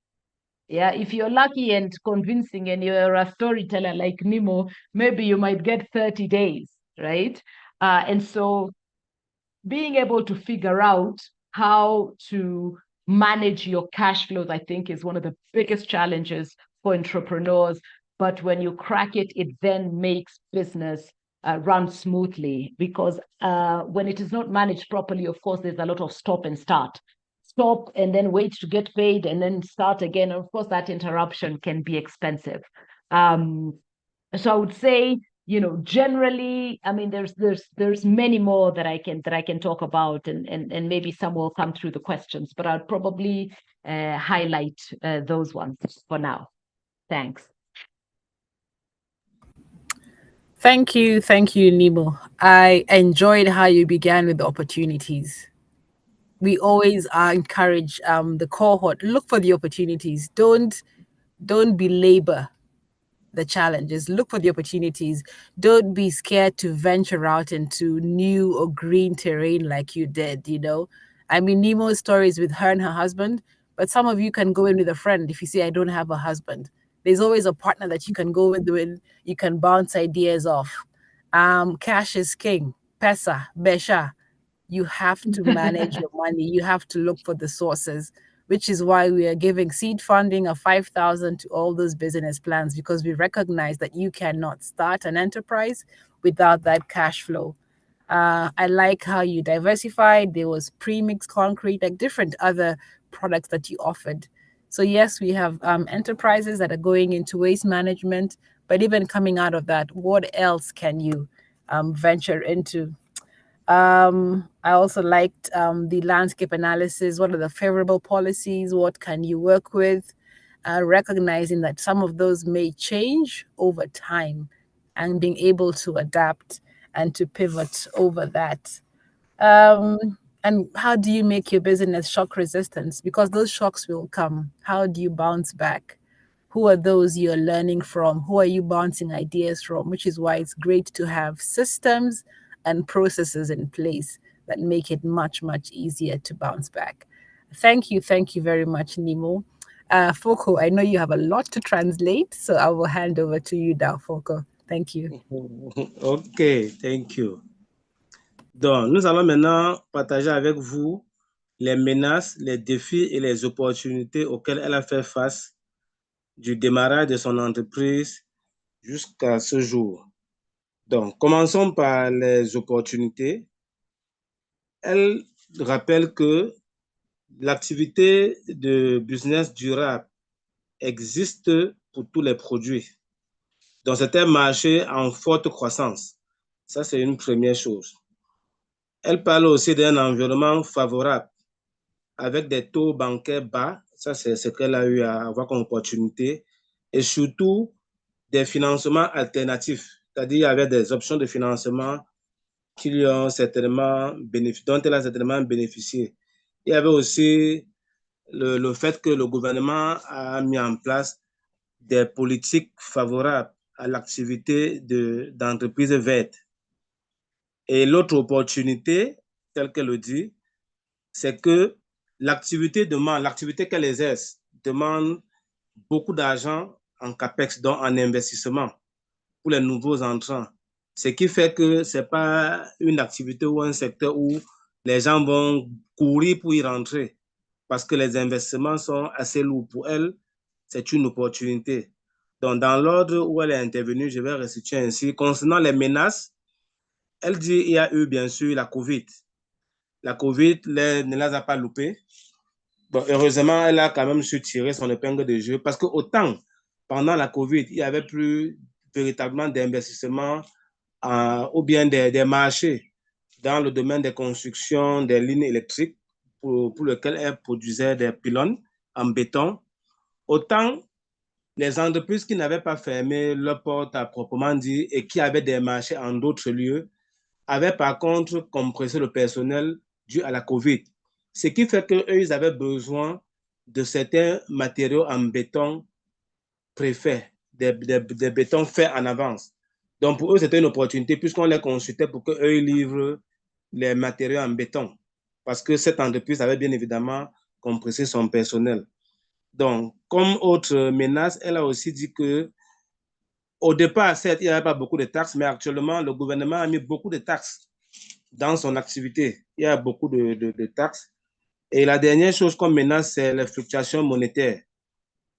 Speaker 4: Yeah, if you're lucky and convincing and you're a storyteller like Nemo, maybe you might get 30 days, right? And so being able to figure out how to manage your cash flows, I think, is one of the biggest challenges for entrepreneurs. But when you crack it, it then makes business run smoothly, because when it is not managed properly, of course, there's a lot of stop and start. Stop and then wait to get paid and then start again. Of course, that interruption can be expensive. So I would say, you know, generally, I mean, there's many more that I can talk about, and maybe some will come through the questions, but I'll probably highlight those ones for now. Thanks.
Speaker 2: Thank you, Nemo. I enjoyed how you began with the opportunities. We always encourage the cohort, look for the opportunities. Don't belabor the challenges. Look for the opportunities. Don't be scared to venture out into new or green terrain like you did, you know. I mean, Nemo's story is with her and her husband, but some of you can go in with a friend if you say, I don't have a husband. There's always a partner that you can go with when you can bounce ideas off. Cash is king. Pesa, Besha. You have to manage your money. You have to look for the sources, which is why we are giving seed funding of 5,000 to all those business plans, because we recognize that you cannot start an enterprise without that cash flow. I like how you diversified. There was premix concrete, like different other products that you offered. So yes, we have enterprises that are going into waste management, but even coming out of that, what else can you venture into? I also liked the landscape analysis. What are the favorable policies? What can you work with? Recognizing that some of those may change over time and being able to adapt and to pivot over that. And how do you make your business shock resistance? Because those shocks will come. How do you bounce back? Who are those you're learning from? Who are you bouncing ideas from? Which is why it's great to have systems and processes in place that make it much, much easier to bounce back. Thank you very much, Nemo. Foko, I know you have a lot to translate, so I will hand over to you now, Foko. Thank you.
Speaker 3: OK, thank you. Donc, nous allons maintenant partager avec vous les menaces, les défis et les opportunités auxquelles elle a fait face du démarrage de son entreprise jusqu'à ce jour. Donc, commençons par les opportunités. Elle rappelle que l'activité de business durable existe pour tous les produits. Donc, c'est un marché en forte croissance. Ça, c'est une première chose. Elle parle aussi d'un environnement favorable avec des taux bancaires bas. Ça, c'est ce qu'elle a eu à avoir comme opportunité. Et surtout, des financements alternatifs. C'est-à-dire, il y avait des options de financement dont elle a certainement bénéficié. Il y avait aussi le fait que le gouvernement a mis en place des politiques favorables à l'activité d'entreprises vertes. Et l'autre opportunité, telle qu'elle le dit, c'est que l'activité qu'elle exerce demande beaucoup d'argent en CAPEX, donc en investissement pour les nouveaux entrants. Ce qui fait que ce n'est pas une activité ou un secteur où les gens vont courir pour y rentrer parce que les investissements sont assez lourds. Pour elle, c'est une opportunité. Donc, dans l'ordre où elle est intervenue, je vais resituer ainsi. Concernant les menaces, elle dit qu'il y a eu bien sûr la COVID. La COVID ne les a pas loupées. Bon, heureusement, elle a quand même su tirer son épingle de jeu parce que autant pendant la COVID, il n'y avait plus véritablement d'investissement ou bien des marchés dans le domaine des constructions des lignes électriques pour lesquelles elle produisait des pylônes en béton. Autant les entreprises qui n'avaient pas fermé leurs portes à proprement dit et qui avaient des marchés en d'autres lieux avaient par contre compressé le personnel dû à la COVID. Ce qui fait qu'eux, ils avaient besoin de certains matériaux en béton préfaits, des bétons faits en avance. Donc, pour eux, c'était une opportunité puisqu'on les consultait pour qu'eux, ils livrent les matériaux en béton. Parce que cette entreprise avait bien évidemment compressé son personnel. Donc, comme autre menace, elle a aussi dit que au départ, certes, il n'y avait pas beaucoup de taxes, mais actuellement, le gouvernement a mis beaucoup de taxes dans son activité. Il y a beaucoup de taxes. Et la dernière chose comme menace, c'est les fluctuations monétaires,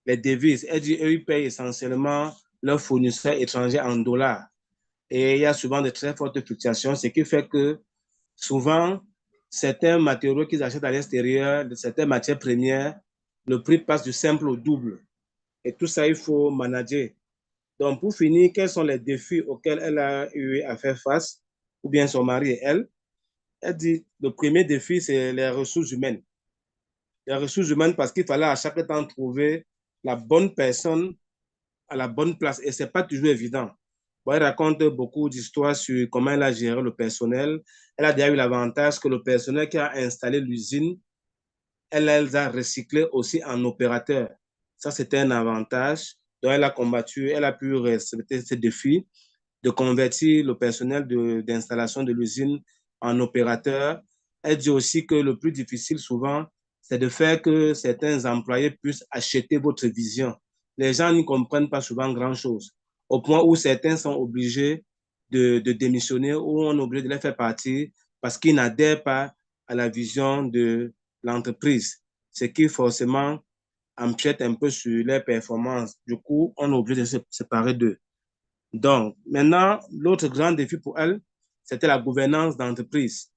Speaker 3: les devises. Elle dit qu'eux, ils payent essentiellement leurs fournisseurs étrangers en dollars. Et il y a souvent de très fortes fluctuations, ce qui fait que souvent, certains matériaux qu'ils achètent à l'extérieur, certaines matières premières, le prix passe du simple au double. Et tout ça, il faut manager. Donc, pour finir, quels sont les défis auxquels elle a eu à faire face, ou bien son mari et elle? Elle dit, le premier défi, c'est les ressources humaines. Les ressources humaines, parce qu'il fallait à chaque temps trouver la bonne personne à la bonne place, et ce n'est pas toujours évident. Bon, elle raconte beaucoup d'histoires sur comment elle a géré le personnel. Elle a déjà eu l'avantage que le personnel qui a installé l'usine, elle a recyclé aussi en opérateur. Ça, c'était un avantage. Donc, elle a combattu, elle a pu respecter ces défis de convertir le personnel d'installation de l'usine en opérateur. Elle dit aussi que le plus difficile souvent, c'est de faire que certains employés puissent acheter votre vision. Les gens n'y comprennent pas souvent grand-chose, au point où certains sont obligés de démissionner ou on est obligé de les faire partir parce qu'ils n'adhèrent pas à la vision de l'entreprise, ce qui forcément empiète un peu sur les performances. Du coup, on est obligé de se séparer d'eux. Donc, maintenant, l'autre grand défi pour elle, c'était la gouvernance d'entreprise.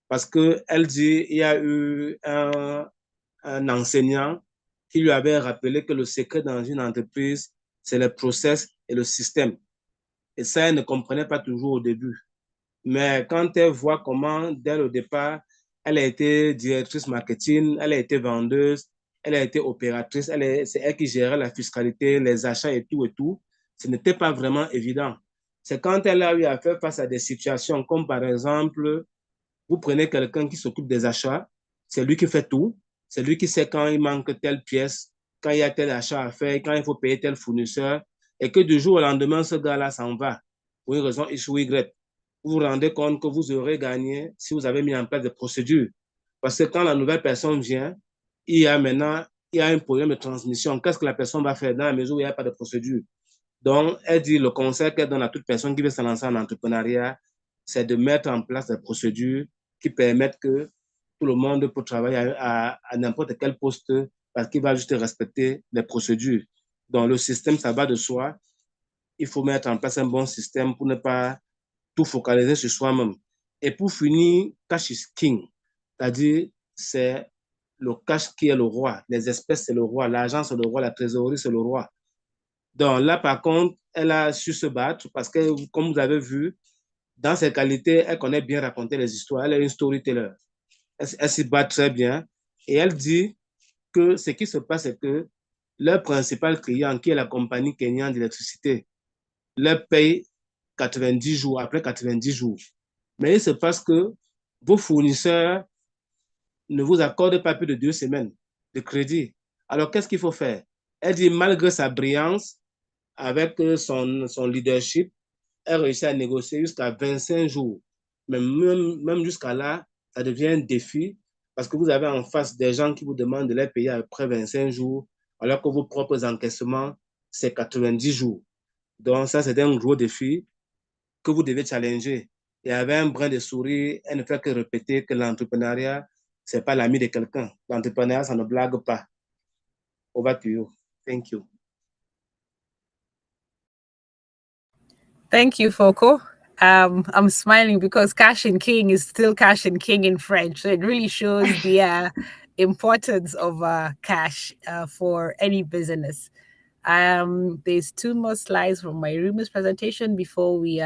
Speaker 3: Parce qu'elle dit il y a eu un enseignant qui lui avait rappelé que le secret dans une entreprise, c'est le process et le système. Et ça, elle ne comprenait pas toujours au début. Mais quand elle voit comment, dès le départ, elle a été directrice marketing, elle a été vendeuse, elle a été opératrice, c'est elle qui gérait la fiscalité, les achats et tout, ce n'était pas vraiment évident. C'est quand elle a eu à faire face à des situations comme par exemple, vous prenez quelqu'un qui s'occupe des achats, c'est lui qui fait tout, c'est lui qui sait quand il manque telle pièce, quand il y a tel achat à faire, quand il faut payer tel fournisseur, et que du jour au lendemain, ce gars-là s'en va, pour une raison X ou Y. Vous vous rendez compte que vous aurez gagné si vous avez mis en place des procédures. Parce que quand la nouvelle personne vient, il y a maintenant un problème de transmission. Qu'est-ce que la personne va faire dans la mesure où il n'y a pas de procédure? Donc, elle dit le conseil qu'elle donne à toute personne qui veut se lancer en entrepreneuriat, c'est de mettre en place des procédures qui permettent que tout le monde peut travailler à n'importe quel poste parce qu'il va juste respecter les procédures. Donc, le système, ça va de soi. Il faut mettre en place un bon système pour ne pas tout focaliser sur soi-même. Et pour finir, cash is king, c'est-à-dire c'est le cash qui est le roi. Les espèces, c'est le roi. L'argent, c'est le roi. La trésorerie, c'est le roi. Donc là, par contre, elle a su se battre parce que, comme vous avez vu, dans ses qualités, elle connaît bien raconter les histoires. Elle est une storyteller. Elle s'y bat très bien. Et elle dit que ce qui se passe, c'est que leur principal client, qui est la compagnie kenyane d'électricité, leur paye 90 jours, après 90 jours. Mais il se passe que vos fournisseurs ne vous accordent pas plus de 2 semaines de crédit. Alors, qu'est-ce qu'il faut faire? Elle dit, malgré sa brillance, avec son leadership, elle réussit à négocier jusqu'à 25 jours. Mais même jusqu'à là, ça devient un défi parce que vous avez en face des gens qui vous demandent de les payer après 25 jours, alors que vos propres encaissements, c'est 90 jours. Donc ça, c'est un gros défi que vous devez challenger. Et avec un brin de souris, elle ne fait que répéter que l'entrepreneuriat, ce n'est pas l'ami de quelqu'un. L'entrepreneuriat, ça ne blague pas. Over to you. Thank you.
Speaker 2: Thank you, Foco. I'm smiling because cash and king is still cash and king in French. So it really shows the importance of cash for any business. There's 2 more slides from my Rumus presentation before we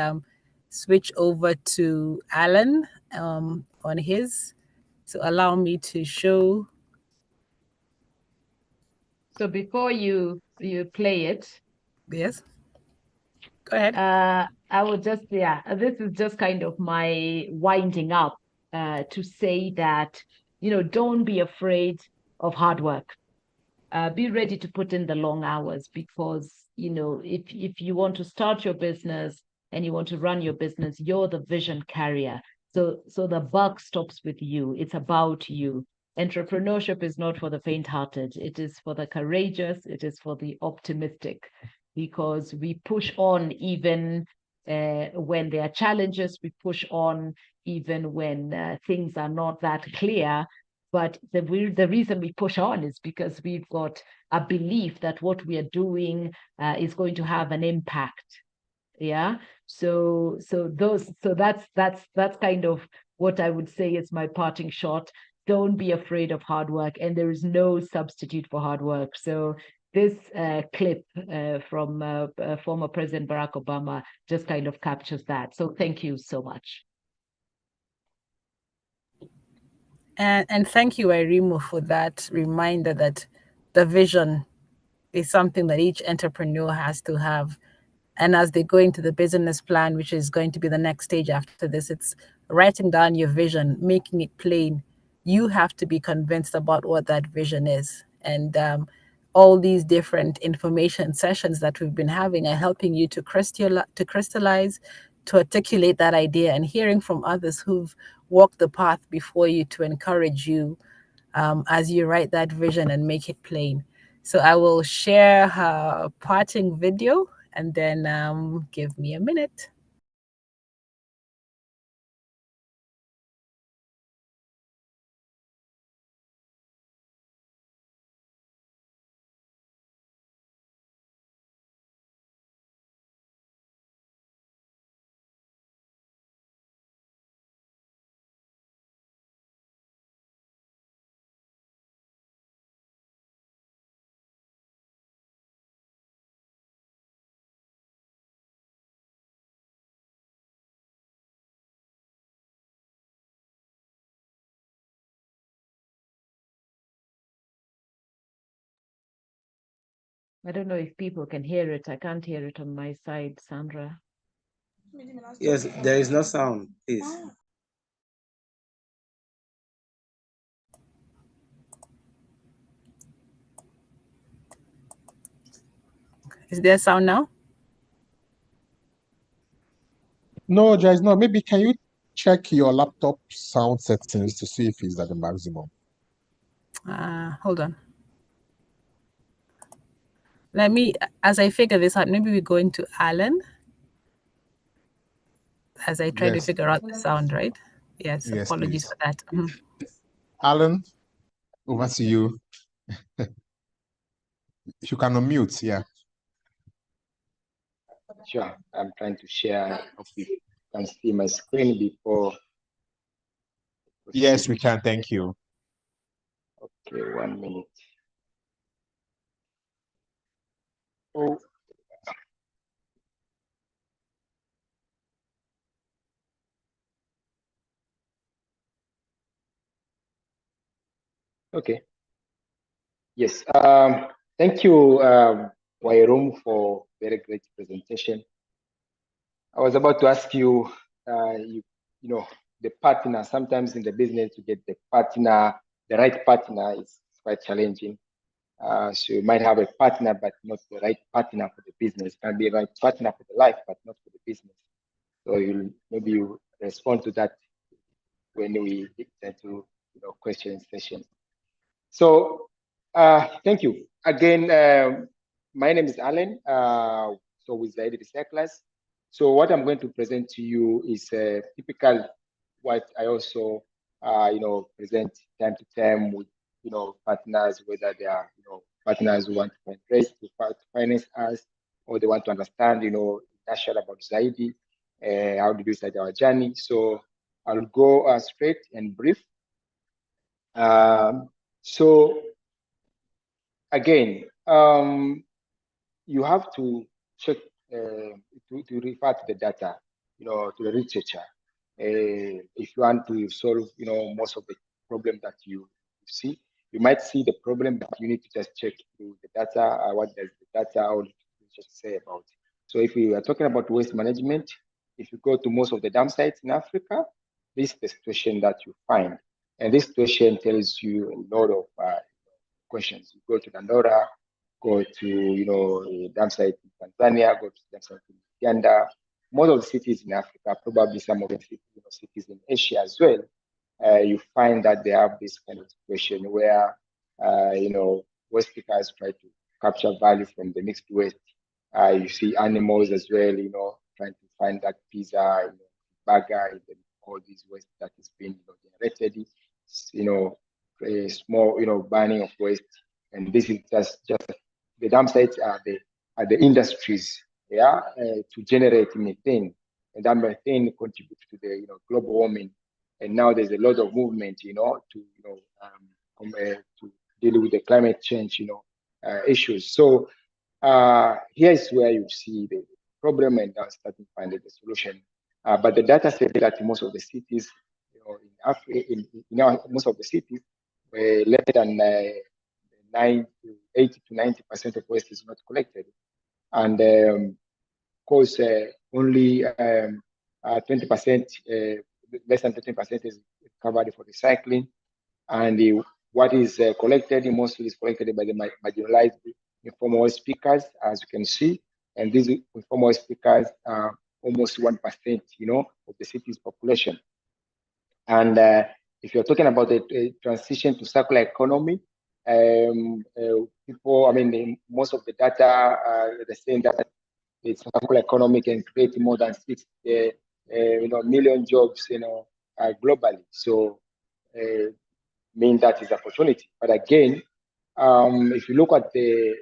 Speaker 2: switch over to Alan on his. So allow me to show.
Speaker 4: So before you play it,
Speaker 2: Yes. Go ahead.
Speaker 4: I would just, this is just kind of my winding up to say that, don't be afraid of hard work. Be ready to put in the long hours because, if you want to start your business and you want to run your business, you're the vision carrier. So the buck stops with you. It's about you. Entrepreneurship is not for the faint-hearted. It is for the courageous. It is for the optimistic, because we push on even when there are challenges. We push on even when things are not that clear. But the reason we push on is because we've got a belief that what we are doing is going to have an impact. Yeah. So that's kind of what I would say is my parting shot. Don't be afraid of hard work, and there is no substitute for hard work. So this clip from former President Barack Obama just kind of captures that. So thank you so much.
Speaker 2: And thank you, Irimo, for that reminder that the vision is something that each entrepreneur has to have. And as they go into the business plan, which is going to be the next stage after this, it's writing down your vision, making it plain. You have to be convinced about what that vision is. And all these different information sessions that we've been having are helping you to crystallize, to articulate that idea, and hearing from others who've walked the path before you to encourage you as you write that vision and make it plain. So I will share her parting video, and then give me a minute.
Speaker 4: I don't know if people can hear it. I can't hear it on my side, Sandra.
Speaker 3: Yes, there is no sound, please.
Speaker 2: Is there sound now?
Speaker 1: No, there is not. Maybe can you check your laptop sound settings to see if it's at the maximum?
Speaker 2: Hold on. Let me, as I figure this out, maybe we go into Alan as I try to
Speaker 1: Yes.
Speaker 2: figure out the sound, right? Yes,
Speaker 1: Yes,
Speaker 2: apologies
Speaker 1: please.
Speaker 2: for that.
Speaker 1: Alan, over to you. If you can unmute, yeah.
Speaker 5: Sure, I'm trying to share. Hope you can see my screen before.
Speaker 1: Yes, we can. Thank you.
Speaker 5: Okay, 1 minute. Oh. Okay. Yes. Thank you, Wairum, for very great presentation. I was about to ask you, you know, the partner. Sometimes in the business, to get the partner, the right partner, is quite challenging. So you might have a partner, but not the right partner for the business. Can be a right partner for the life, but not for the business. So maybe you respond to that when we get into question session. So thank you again. My name is Alan. So with the Masterclass. So what I'm going to present to you is typical what I also present time to time with partners, whether they are partners who want to fundraise to finance us, or they want to understand natural about Zaidi, how do we start our journey. So I'll go straight and brief. So again, you have to check to refer to the data, to the researcher. If you want to solve, most of the problem that you see, you might see the problem, but you need to just check through the data. What does the data or just say about it? So if we are talking about waste management, if you go to most of the dam sites in Africa, this is the situation that you find. And this situation tells you a lot of questions. You go to Dandora, go to dam site in Tanzania, go to dam site in Uganda. Most of the cities in Africa, probably some of the cities in Asia as well, you find that they have this kind of situation where waste pickers try to capture value from the mixed waste. You see animals as well, trying to find that pizza, burger, and all these waste that is being generated. A small, burning of waste, and this is just the dam sites are the industries, to generate methane, and that methane contributes to the global warming. And now there's a lot of movement, to deal with the climate change, issues. So here is where you see the problem and starting finding the solution. But the data said that most of the cities, in Africa, most of the cities, less than 80 to 90% of waste is not collected, and of course only 20%, less than 20% is covered for recycling, and what is collected mostly is collected by the marginalized informal waste pickers, as you can see, and these informal waste pickers are almost 1%, of the city's population. And if you're talking about the transition to circular economy, people, most of the data, they're saying that the circular economy can create more than 6 million jobs, globally. So, mean that is opportunity. But again, if you look at the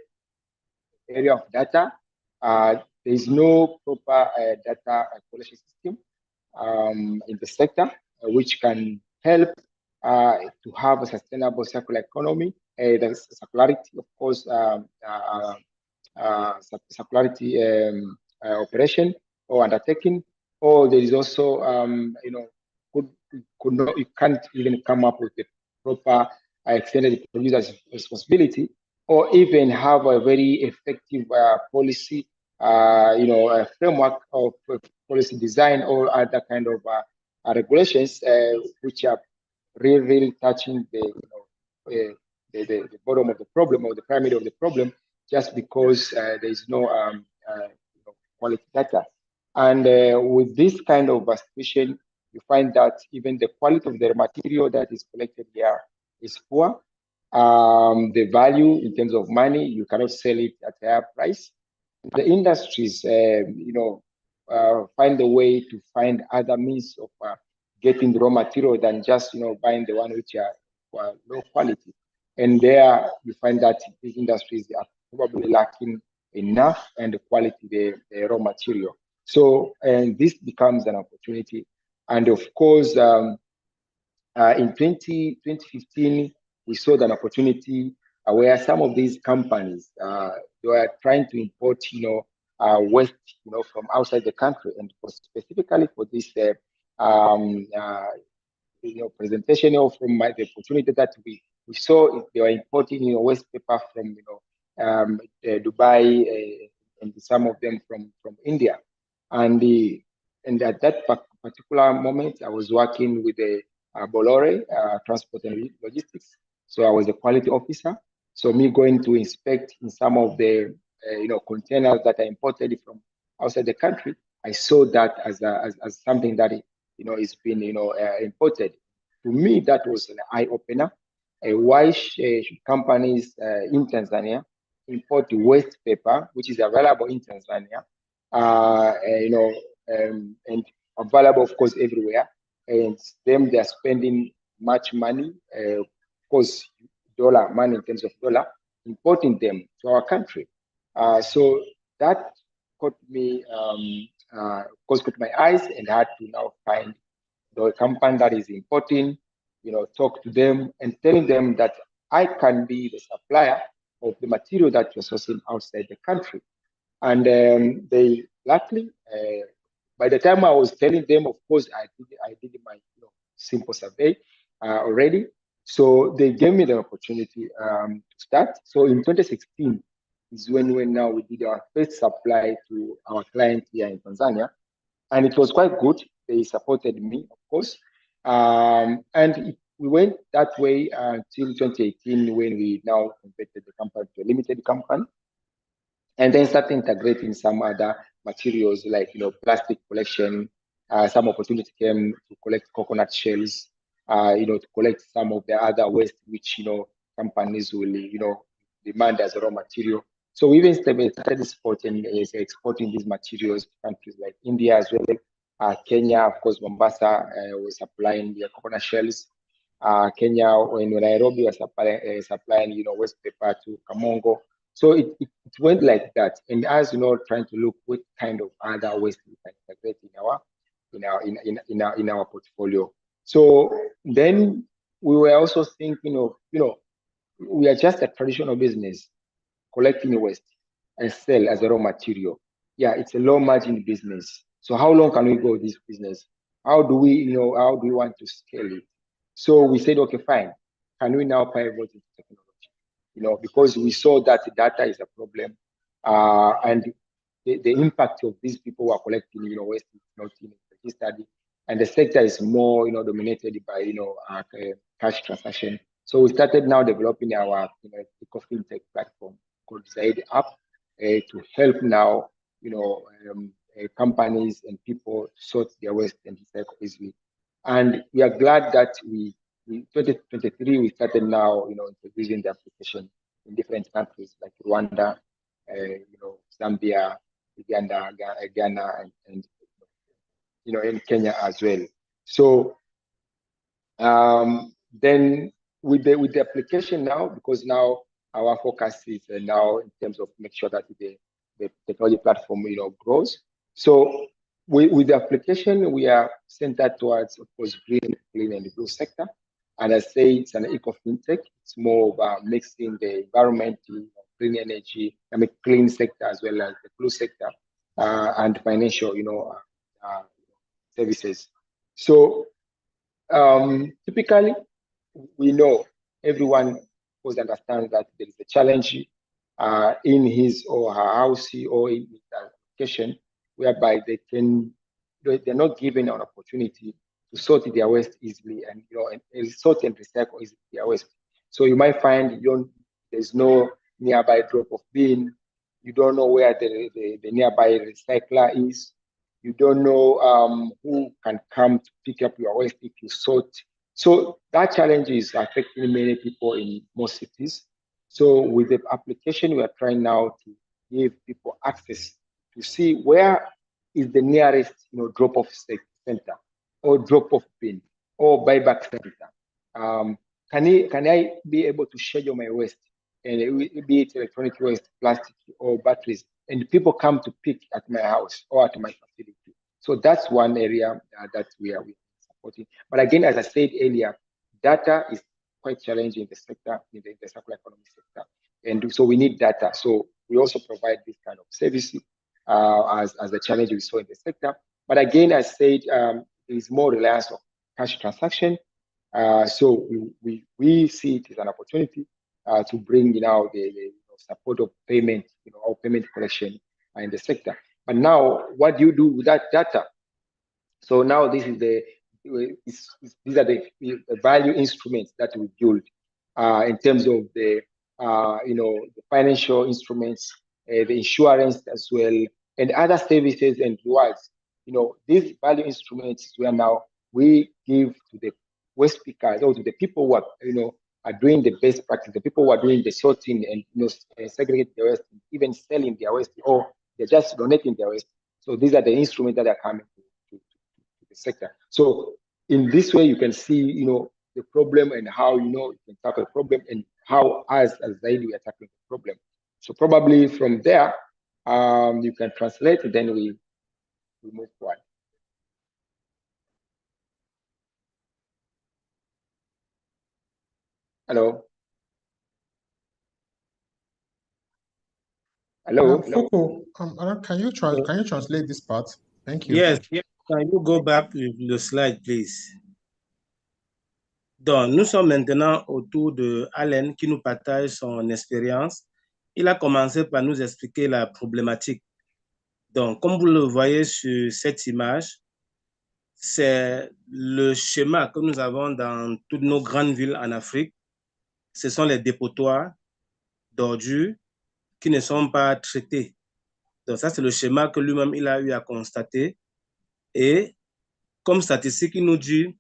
Speaker 5: area of data, there is no proper data collection system in the sector, which can help to have a sustainable circular economy. The circularity, of course, circularity operation or undertaking, or there is also, you can't even come up with the proper extended producer's responsibility, or even have a very effective policy, a framework of policy design or other kind of regulations, which are really touching the bottom of the problem or the pyramid of the problem, just because there is no quality data. And with this kind of situation, you find that even the quality of the material that is collected here is poor. The value in terms of money, you cannot sell it at a higher price. The industries, find a way to find other means of getting the raw material than just, buying the one which are low quality. And there you find that these industries are probably lacking enough and the quality, the raw material. So, and this becomes an opportunity. And of course, in 2015, we saw an opportunity where some of these companies, they were trying to import, waste, from outside the country, and specifically for this, presentation, from the opportunity that we saw, they were importing, waste paper from, Dubai, and some of them from India, and at that particular moment, I was working with the Bolloré Transport and Logistics. So I was a quality officer. So me going to inspect in some of the containers that are imported from outside the country, I saw that as something that is being imported. To me, that was an eye opener. Why should companies in Tanzania import waste paper, which is available in Tanzania, and available, of course, everywhere, and them they are spending much money, of course, money in terms of dollar, importing them to our country. So that caught me, of course, caught my eyes, and I had to now find the company that is importing, talk to them and telling them that I can be the supplier of the material that you're sourcing outside the country. And they luckily, by the time I was telling them, of course, I did my simple survey already. So they gave me the opportunity to start. So in 2016 is when we did our first supply to our client here in Tanzania, and it was quite good. They supported me, of course, and we went that way until 2018 when we now converted the company to a limited company, and then started integrating some other materials like plastic collection. Some opportunity came to collect coconut shells, to collect some of the other waste which companies will demand as a raw material. So we even started exporting these materials to countries like India as well. Kenya, of course, Mombasa was supplying the coconut shells. Kenya, when Nairobi was supplying waste paper to Kamongo. So it went like that, and as trying to look what kind of other waste we can integrate in our portfolio. So then we were also thinking of we are just a traditional business. collecting waste and sell as a raw material. Yeah, it's a low margin business. So how long can we go this business? How do we want to scale it? So we said, okay, fine. Can we now pivot into technology? Because we saw that data is a problem, and the impact of these people who are collecting, waste is not study, and the sector is more, dominated by, cash transaction. So we started now developing our, eco-fintech platform called Zaid App to help now, companies and people sort their waste and recycle easily. And we are glad that we 2023 we started now, introducing the application in different countries like Rwanda, Zambia, Uganda, Ghana, and in Kenya as well. So then with the application now, because now our focus is now in terms of make sure that the technology platform grows. So with the application, we are centered towards, of course, green, clean, and blue sector. And I say it's an eco-fintech. It's more about mixing the environment, clean energy, clean sector as well as the blue sector, and financial, services. So typically, we know everyone must understand that there is a challenge in his or her house or in his application, whereby they're not given an opportunity to sort their waste easily and sort and recycle easily their waste. So you might find there's no nearby drop of bin. You don't know where the nearby recycler is. You don't know who can come to pick up your waste if you sort. So that challenge is affecting many people in most cities. So with the application, we are trying now to give people access to see where is the nearest drop-off center or drop-off bin or buyback center. Can I be able to schedule my waste, and be it electronic waste, plastic, or batteries, and people come to pick at my house or at my facility? So that's one area that we are supporting. But again, as I said earlier, data is quite challenging in the sector, in the circular economy sector. And so we need data. So we also provide this kind of services as a challenge we saw in the sector. But again, as I said, there is more reliance on cash transaction. So we see it as an opportunity to bring the support of payment, or payment collection in the sector. But now, what do you do with that data? So now these are the value instruments that we build in terms of the the financial instruments, the insurance as well, and other services and rewards. These value instruments where now we give to the waste pickers or to the people who are doing the best practice, the people who are doing the sorting and segregating their waste, even selling their waste, or they're just donating their waste. So these are the instruments that are coming to the sector. So in this way, you can see the problem and how you can tackle the problem, and how as Zaid we are tackling the problem. So probably from there, you can translate, and then we move forward. Hello. Hello.
Speaker 1: Foko, can you translate this part? Thank you.
Speaker 3: Yes. Can you go back with the slide, please? Donc, nous sommes maintenant autour de Allen qui nous partage son expérience. Il a commencé par nous expliquer la problématique. Donc, comme vous le voyez sur cette image, c'est le schéma que nous avons dans toutes nos grandes villes en Afrique. Ce sont les dépotoirs d'ordures qui ne sont pas traités. Donc, ça, c'est le schéma que lui-même, il a eu à constater. Et comme statistique, il nous dit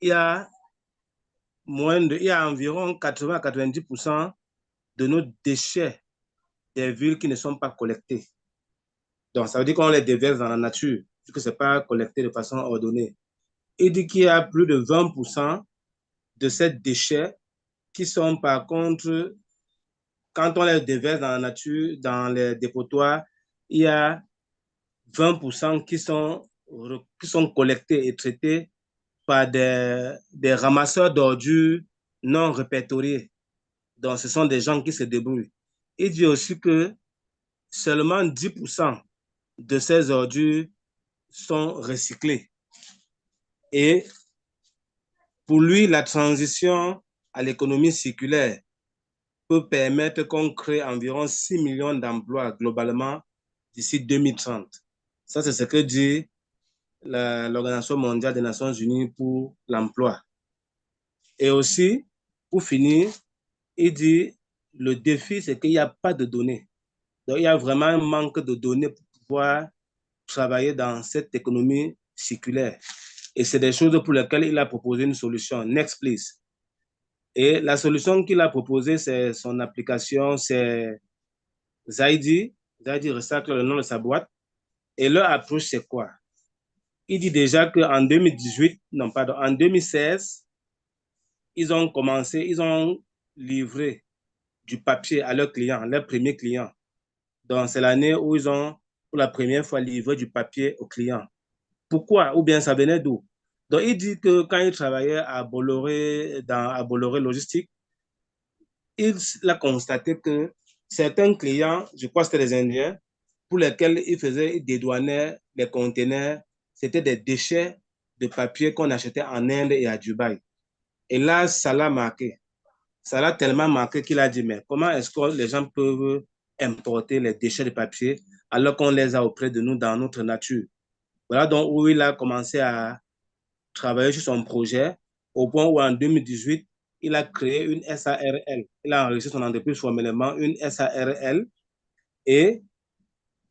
Speaker 3: il y a environ 80 à 90% de nos déchets des villes qui ne sont pas collectés. Donc, ça veut dire qu'on les déverse dans la nature, puisque ce n'est pas collecté de façon ordonnée. Il dit qu'il y a plus de 20% de ces déchets qui sont, par contre, quand on les déverse dans la nature, dans les dépotoirs, il y a 20% qui sont collectés et traités par des ramasseurs d'ordures non répertoriés. Donc, ce sont des gens qui se débrouillent. il dit aussi que seulement 10% de ces ordures sont recyclées. Et pour lui, la transition à l'économie circulaire peut permettre qu'on crée environ 6 millions d'emplois globalement d'ici 2030. Ça, c'est ce que dit l'Organisation mondiale des Nations Unies pour l'emploi. Et aussi, pour finir, il dit le défi, c'est qu'il n'y a pas de données. Donc, il y a vraiment un manque de données pour pouvoir travailler dans cette économie circulaire. Et c'est des choses pour lesquelles il a proposé une solution. Next, please. Et la solution qu'il a proposée, c'est son application, c'est Zaidi. Zaidi Recycle, le nom de sa boîte. Et leur approche, c'est quoi? Il dit déjà qu'en 2016, ils ont livré du papier à leurs clients, leurs premiers clients. Donc, c'est l'année où ils ont, pour la première fois, livré du papier aux clients. Pourquoi? Ou bien ça venait d'où? Donc, il dit que quand il travaillait à Bolloré Logistique, il a constaté que certains clients, je crois que c'était les Indiens, pour lesquels il dédouanait les conteneurs, c'était des déchets de papier qu'on achetait en Inde et à Dubaï. Et là, ça l'a marqué. Ça l'a tellement marqué qu'il a dit, mais comment est-ce que les gens peuvent importer les déchets de papier alors qu'on les a auprès de nous dans notre nature? Voilà donc où il a commencé à travailler sur son projet, au point où en 2018, il a créé une SARL. Il a enregistré son entreprise formellement, une SARL. Et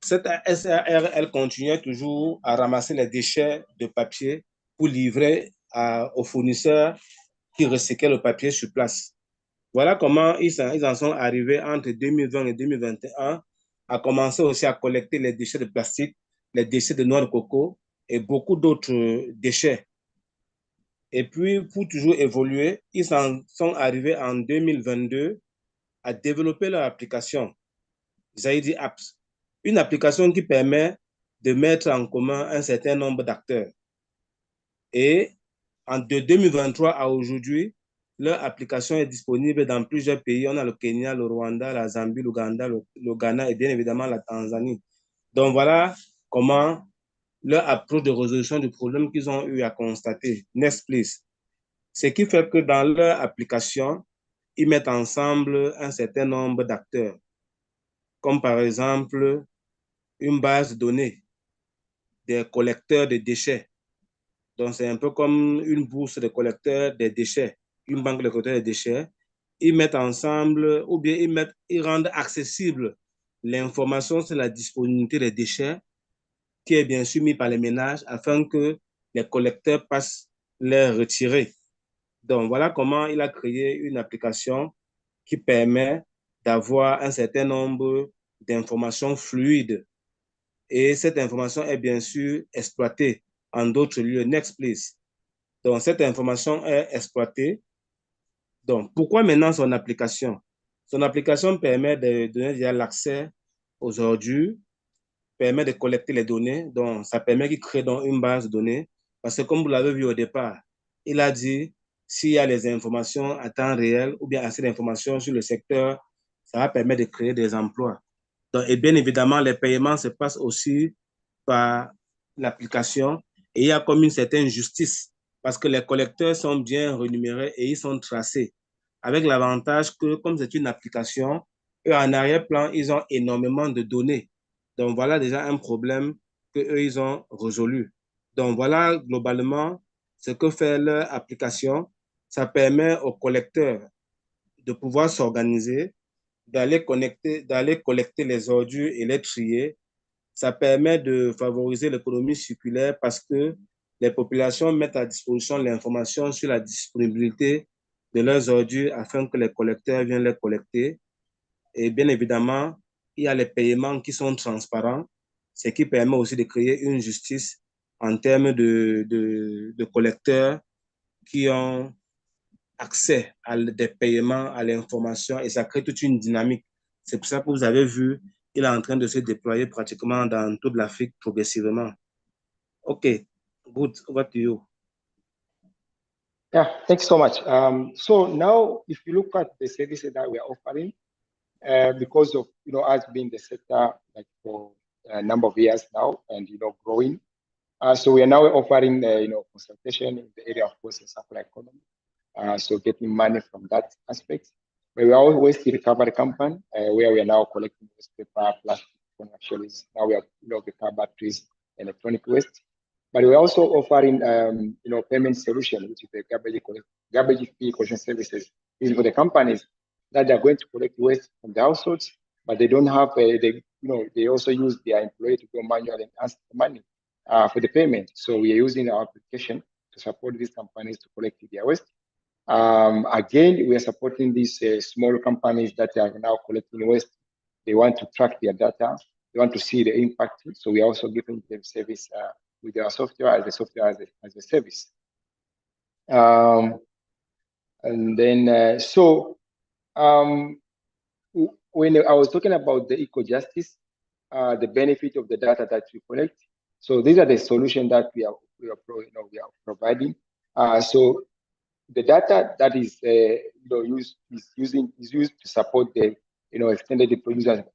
Speaker 3: cette SARL continuait toujours à ramasser les déchets de papier pour livrer aux fournisseurs qui recyclaient le papier sur place. Voilà comment ils en sont arrivés entre 2020 et 2021 à commencer aussi à collecter les déchets de plastique, les déchets de noix de coco et beaucoup d'autres déchets. Et puis, pour toujours évoluer, ils en sont arrivés en 2022 à développer leur application, Zaidi Apps, une application qui permet de mettre en commun un certain nombre d'acteurs. Et de 2023 à aujourd'hui, leur application est disponible dans plusieurs pays. On a le Kenya, le Rwanda, la Zambie, l'Ouganda, le Ghana et bien évidemment la Tanzanie. Donc voilà comment leur approche de résolution du problème qu'ils ont eu à constater. Next, please. Ce qui fait que dans leur application, ils mettent ensemble un certain nombre d'acteurs, comme par exemple une base de données des collecteurs de déchets. Donc, c'est un peu comme une bourse de collecteurs des déchets, une banque de collecteurs de déchets. Ils mettent ensemble, ou bien ils rendent accessible l'information sur la disponibilité des déchets, qui est bien sûr mise par les ménages, afin que les collecteurs passent les retirer. Donc, voilà comment il a créé une application qui permet d'avoir un certain nombre d'informations fluides. Et cette information est bien sûr exploitée en d'autres lieux. Next, please. Donc, cette information est exploitée. Donc, pourquoi maintenant son application? Son application permet de donner déjà l'accès aux ordures, permet de collecter les données. Donc, ça permet qu'il crée donc une base de données. Parce que comme vous l'avez vu au départ, il a dit, s'il y a les informations à temps réel ou bien assez d'informations sur le secteur, ça va permettre de créer des emplois. Donc, et bien évidemment, les paiements se passent aussi par l'application et il y a comme une certaine justice parce que les collecteurs sont bien rémunérés et ils sont tracés. Avec l'avantage que, comme c'est une application, eux, en arrière-plan, ils ont énormément de données. Donc, voilà déjà un problème qu'eux, ils ont résolu. Donc, voilà globalement ce que fait leur application. Ça permet aux collecteurs de pouvoir s'organiser, d'aller collecter les ordures et les trier. Ça permet de favoriser l'économie circulaire parce que les populations mettent à disposition l'information sur la disponibilité de leurs ordures afin que les collecteurs viennent les collecter. Et bien évidemment, il y a les paiements qui sont transparents, ce qui permet aussi de créer une justice en termes de collecteurs qui ont accès à des paiements, à l'information, et ça crée toute une dynamique. C'est pour ça que vous avez vu, il est en train de se déployer pratiquement dans toute l'Afrique progressivement. Okay, good. Over to you.
Speaker 5: Yeah, thanks so much. So now, if you look at the services that we are offering, because of us being the sector like for a number of years now and growing. So we are now offering consultation in the area of waste and circular economy. So getting money from that aspect. But we are a waste recovery company where we are now collecting waste paper, plastic, actually now we have paper batteries, electronic waste. But we're also offering payment solution, which is the garbage fee collection services. This is for the companies that are going to collect waste from the households, but they don't have they also use their employee to go manual and ask for money for the payment. So we are using our application to support these companies to collect their waste. Again, we are supporting these small companies that are now collecting waste. They want to track their data. They want to see the impact. So we are also giving them service with our software as a software as a service. And then, when I was talking about the eco-justice, the benefit of the data that we collect. So these are the solutions that we are providing. So the data that is used to support the extended producer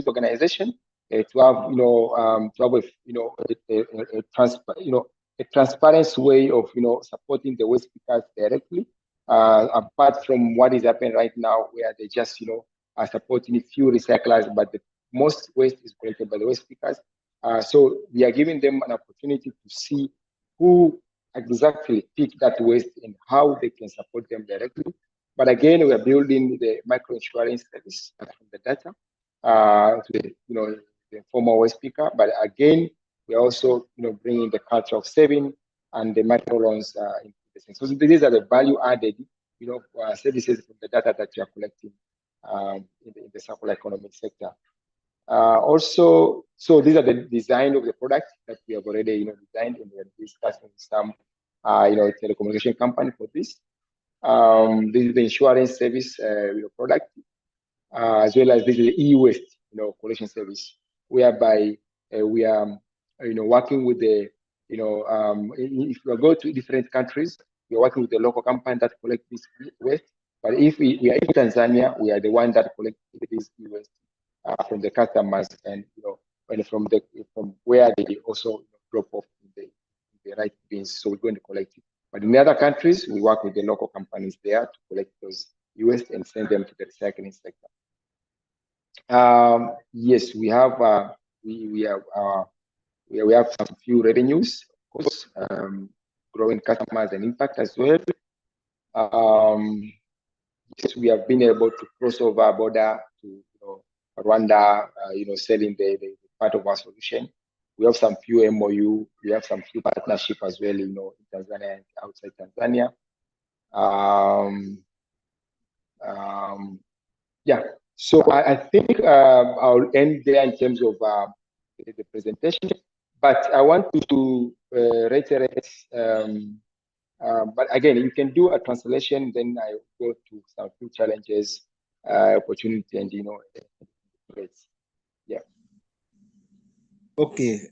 Speaker 5: organization to have a transparent way of supporting the waste pickers directly, apart from what is happening right now where they just are supporting a few recyclers, but the most waste is collected by the waste pickers. So we are giving them an opportunity to see who exactly pick that waste and how they can support them directly. But again, we are building the micro insurance service from the data to the former waste picker. But again, we are also bringing the culture of saving and the micro loans into the thing. So these are the value added services from the data that you are collecting in the circular economic sector. Also, so these are the design of the product that we have already designed, and we are discussing with some telecommunication company for this. This is the insurance service product, as well as this is the e-waste collection service, whereby we are working with the if you go to different countries, we are working with the local company that collect this waste. But if we are in Tanzania, we are the one that collect this e-waste from the customers, and from where they also drop off in the right bins. So we're going to collect it. But in the other countries, we work with the local companies there to collect those waste and send them to the recycling sector. Yes, we have we have some few revenues, of course, growing customers and impact as well. Yes, we have been able to cross over border to Rwanda, selling the part of our solution. We have some few MOU. We have some few partnership as well, in Tanzania and outside Tanzania. Yeah. So I think I'll end there in terms of the presentation. But I want to reiterate. But again, you can do a translation. Then I go to some few challenges, opportunity, and rates. Yeah.
Speaker 3: Okay.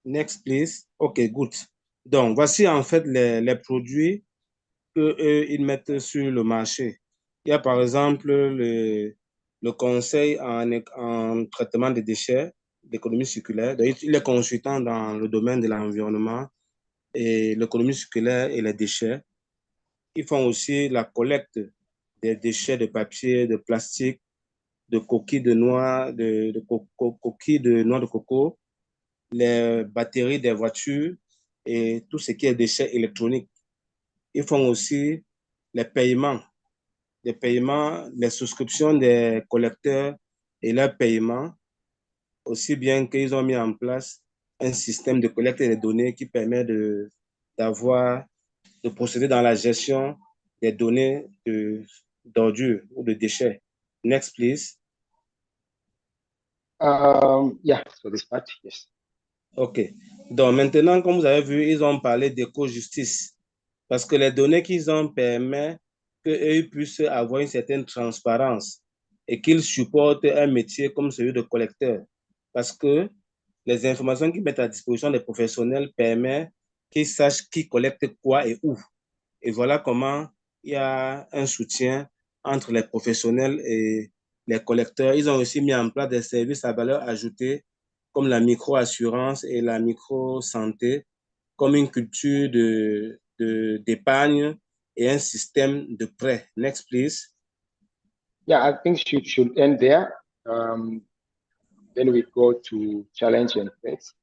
Speaker 3: Next, please. Okay, good. Donc, voici en fait les produits qu'ils mettent sur le marché. Il y a par exemple le conseil en traitement des déchets, d'économie circulaire. Donc, il est consultant dans le domaine de l'environnement et l'économie circulaire et les déchets. Ils font aussi la collecte des déchets de papier, de plastique, de coquilles de noix, coquilles de noix de coco, les batteries des voitures et tout ce qui est déchets électroniques. Ils font aussi les paiements, les souscriptions des collecteurs et leurs paiements, aussi bien qu'ils ont mis en place un système de collecte des données qui permet de procéder dans la gestion des données d'ordures ou de déchets. Next, please.
Speaker 5: Yeah, so this part, yes.
Speaker 3: OK. Donc, maintenant, comme vous avez vu, ils ont parlé d'éco-justice parce que les données qu'ils ont permettent qu'eux puissent avoir une certaine transparence et qu'ils supportent un métier comme celui de collecteur. Parce que les informations qu'ils mettent à disposition des professionnels permettent qu'ils sachent qui collecte quoi et où. Et voilà comment il y a un soutien entre les professionnels et les collecteurs. Ils ont aussi mis en place des services à valeur ajoutée comme la micro-assurance et la micro-santé, comme une culture d'épargne et un système de prêt. Next, please.
Speaker 5: Yeah, I think should end there. Then we go to challenge and threats.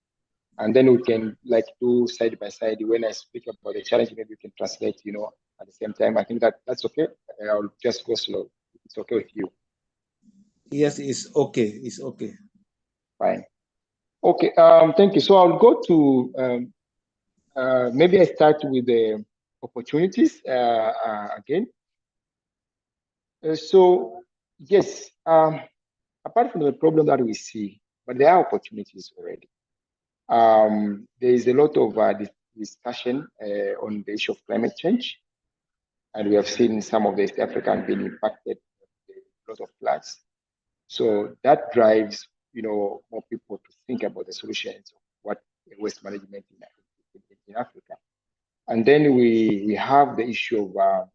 Speaker 5: And then we can like do side by side. When I speak about the challenge, maybe we can translate, you know, at the same time. I think that's okay. I'll just go slow. It's okay with you.
Speaker 3: Yes, it's okay. It's okay.
Speaker 5: Fine. Okay. Thank you. So I'll go to maybe I start with the opportunities again. So yes, apart from the problem that we see, but there are opportunities already. There is a lot of discussion on the issue of climate change, and we have seen some of the East African being impacted with a lot of floods. So that drives, you know, more people to think about the solutions of what waste management in Africa. And then we have the issue of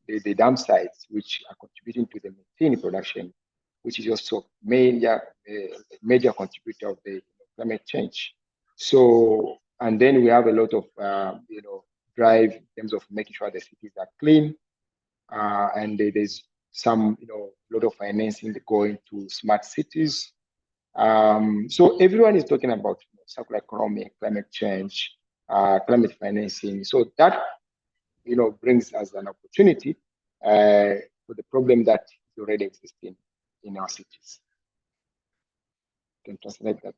Speaker 5: the dam sites, which are contributing to the methane production, which is also major contributor of the climate change. So, and then we have a lot of drive in terms of making sure the cities are clean, and there's some a lot of financing going to smart cities. So everyone is talking about circular economy, climate change, climate financing. So that brings us an opportunity for the problem that is already existing in our cities. You can translate that.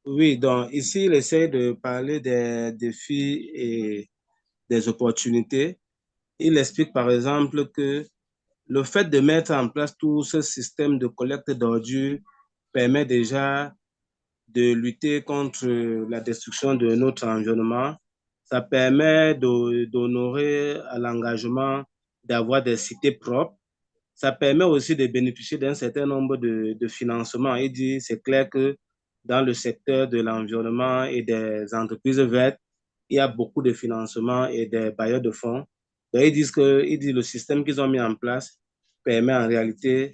Speaker 3: Oui, donc ici, il essaie de parler des défis et des opportunités. Il explique par exemple que le fait de mettre en place tout ce système de collecte d'ordures permet déjà de lutter contre la destruction de notre environnement. Ça permet d'honorer à l'engagement d'avoir des cités propres. Ça permet aussi de bénéficier d'un certain nombre de financements. Il dit, c'est clair que dans le secteur de l'environnement et des entreprises vertes, il y a beaucoup de financements et des bailleurs de fonds. Donc, ils disent que le système qu'ils ont mis en place permet en réalité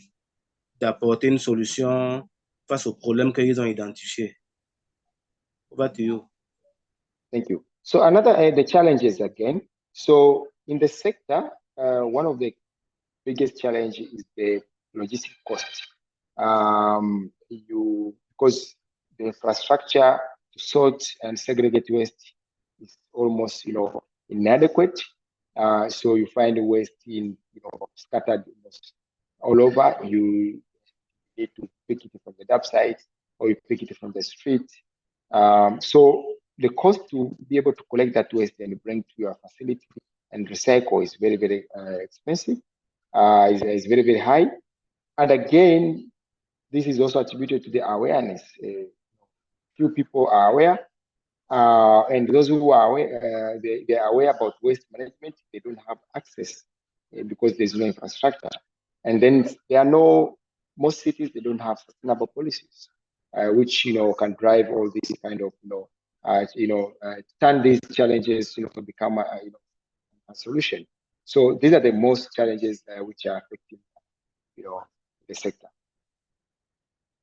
Speaker 3: d'apporter une solution face aux problèmes qu'ils ont identifiés. Over to you.
Speaker 5: Thank you. So another, the challenges again. So in the sector, one of the biggest challenge is the logistic cost. Because the infrastructure to sort and segregate waste is almost, inadequate. So you find the waste in, scattered almost all over. You need to pick it from the dump site, or you pick it from the street. So the cost to be able to collect that waste and bring to your facility and recycle is very, very expensive. Is very, very high. And again, this is also attributed to the awareness. Few people are aware, and those who are aware, they are aware about waste management. They don't have access because there's no infrastructure. And then there are most cities, they don't have sustainable policies, which can drive all these kind of turn these challenges to become a solution. So these are the most challenges which are affecting the sector.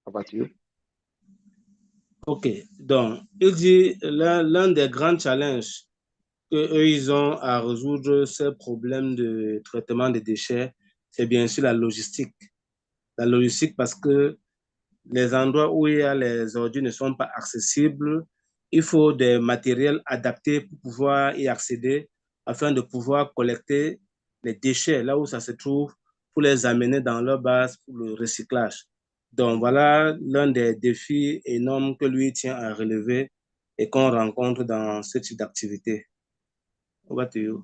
Speaker 5: How about you?
Speaker 3: OK. Donc, il dit l'un des grands challenges qu'eux, ils ont à résoudre ces problèmes de traitement des déchets, c'est bien sûr la logistique. La logistique parce que les endroits où il y a les ordures ne sont pas accessibles. Il faut des matériels adaptés pour pouvoir y accéder afin de pouvoir collecter les déchets là où ça se trouve pour les amener dans leur base pour le recyclage. Donc, voilà l'un des défis énormes que lui tient à relever et qu'on rencontre dans ce type d'activité. Over to you.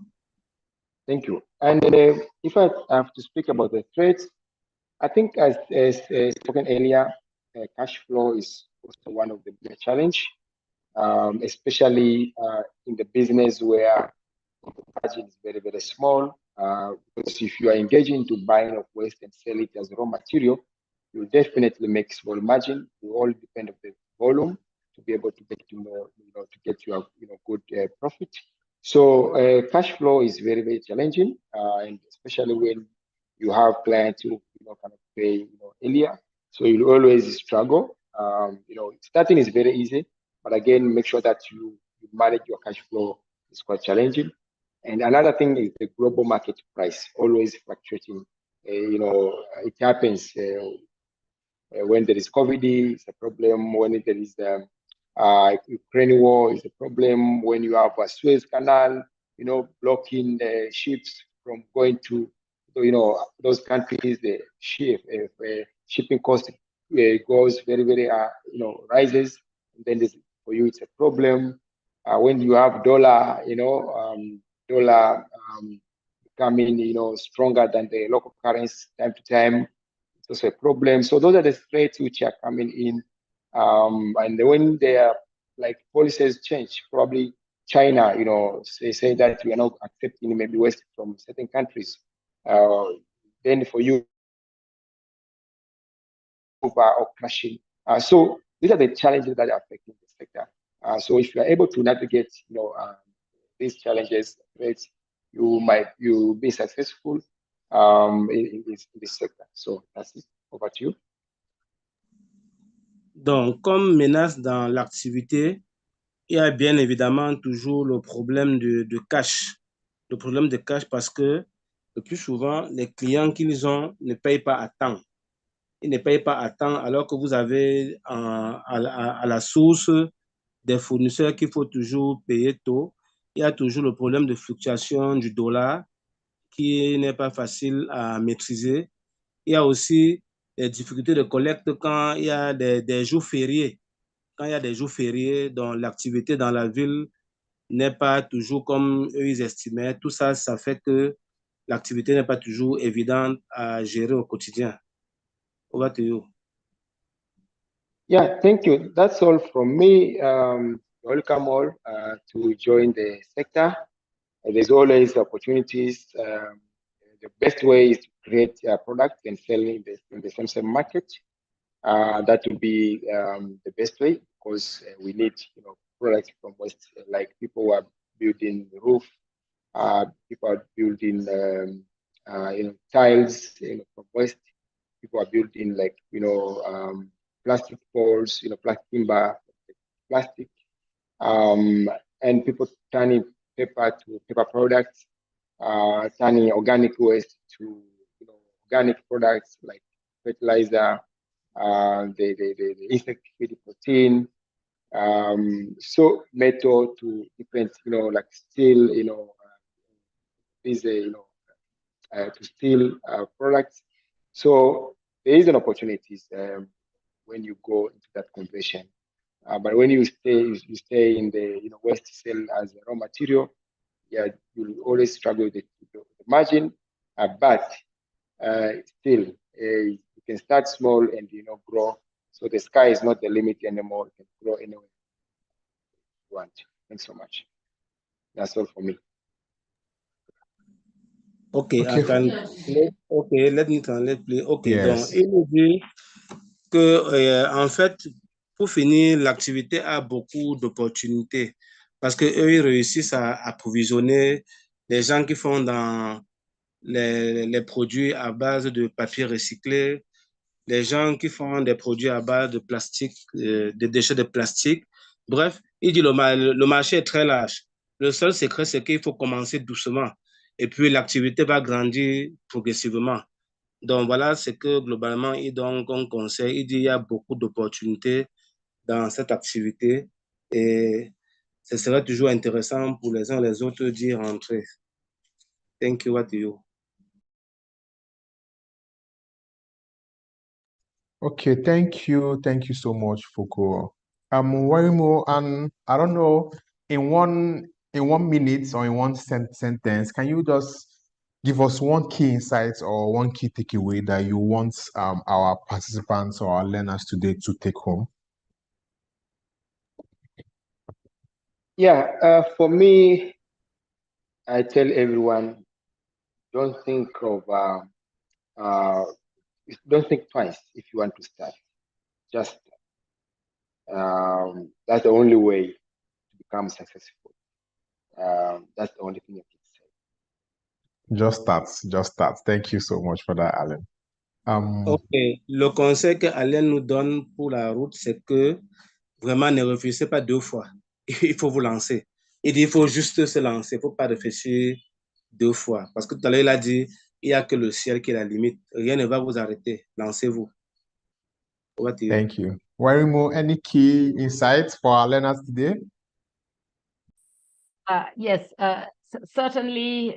Speaker 5: Thank you. And if I have to speak about the threats, I think as spoken earlier, cash flow is also one of the big challenge, especially in the business where the margin is very, very small. Because if you are engaging into buying of waste and sell it as raw material, you definitely make small margin. You all depend on the volume to be able to get to get your good profit. So cash flow is very, very challenging, and especially when you have clients who kind of pay earlier. So you'll always struggle. Starting is very easy, but again, make sure that you manage your cash flow. It's quite challenging. And another thing is the global market price always fluctuating. It happens when there is COVID, it's a problem. When there is Ukraine war, it's a problem. When you have a Suez Canal, blocking ships from going to, those countries, the shipping cost goes very, very, rises. And then for you, it's a problem. When you have dollar, dollar becoming, stronger than the local currency time to time, it's also a problem. So those are the threats which are coming in. And when their policies change, probably China, say that we are not accepting maybe West from certain countries, then for you or crashing. So these are the challenges that are affecting the sector. So if you are able to navigate, these challenges, you'll be successful in this sector. So that's it. Over to you.
Speaker 3: Donc, comme menace dans l'activité, il y a bien évidemment toujours le problème de cash. Le problème de cash parce que le plus souvent, les clients qu'ils ont ne payent pas à temps. Ils ne payent pas à temps alors que vous avez à la source des fournisseurs qu'il faut toujours payer tôt. Il y a toujours le problème de fluctuation du dollar qui n'est pas facile à maîtriser. Il y a aussi les difficultés de collecte quand il y a des jours fériés. Quand il y a des jours fériés, dont l'activité dans la ville n'est pas toujours comme eux ils estimaient. Tout ça, ça fait que l'activité n'est pas toujours évidente à gérer au quotidien. Over to you.
Speaker 5: Yeah, thank you. That's all from me. Welcome all to join the sector. There's always opportunities. The best way is to create a product and sell in the same market. That would be the best way, because we need products from West, like people who are building the roof, people are building tiles from West, people are building plastic poles, plastic timber, plastic, and people turning paper to paper products, turning organic waste to organic products like fertilizer, the insect feed protein, so metal to different, like steel, to steel products. So there is an opportunity when you go into that conversion. But when you stay in the West sell as a raw material, yeah, you'll always struggle with the margin. But still, you can start small and grow. So the sky is not the limit anymore. You can grow anywhere you want. Thanks so much. That's all for me.
Speaker 3: Okay, let me translate, please. Okay,
Speaker 1: Yes.
Speaker 3: donc il nous dit que en fait, pour finir, l'activité a beaucoup d'opportunités parce que eux ils réussissent à approvisionner les gens qui font dans les produits à base de papier recyclé, les gens qui font des produits à base de plastique, des déchets de plastique. Bref, il dit le marché est très large. Le seul secret, c'est qu'il faut commencer doucement. Et puis, l'activité va grandir progressivement. Donc, voilà ce que globalement, il donne comme conseil. Il dit qu'il y a beaucoup d'opportunités dans cette activité et ce serait toujours intéressant pour les uns et les autres d'y rentrer. Thank you, what do you?
Speaker 1: Okay, thank you so much, Foucault. Warimo, and I don't know, in one minute or in one sentence, can you just give us one key insight or one key takeaway that you want our participants or our learners today to take home?
Speaker 5: Yeah, for me, I tell everyone, don't think twice if you want to start. Just that's the only way to become successful. That's the only thing I can say.
Speaker 1: Just start. Thank you so much for that, Alan.
Speaker 3: Ok, le conseil que Alain nous donne pour la route, c'est que vraiment ne réfléchissez pas 2 fois. Il faut vous lancer. Il faut juste se lancer. Il ne faut pas réfléchir 2 fois. Parce que tout à l'heure, il a dit, il n'y a que le ciel qui est la limite. Rien ne va vous arrêter. Lancez-vous. Over to you.
Speaker 1: Thank you. Warimo, any key insights for our learners today?
Speaker 4: Yes, certainly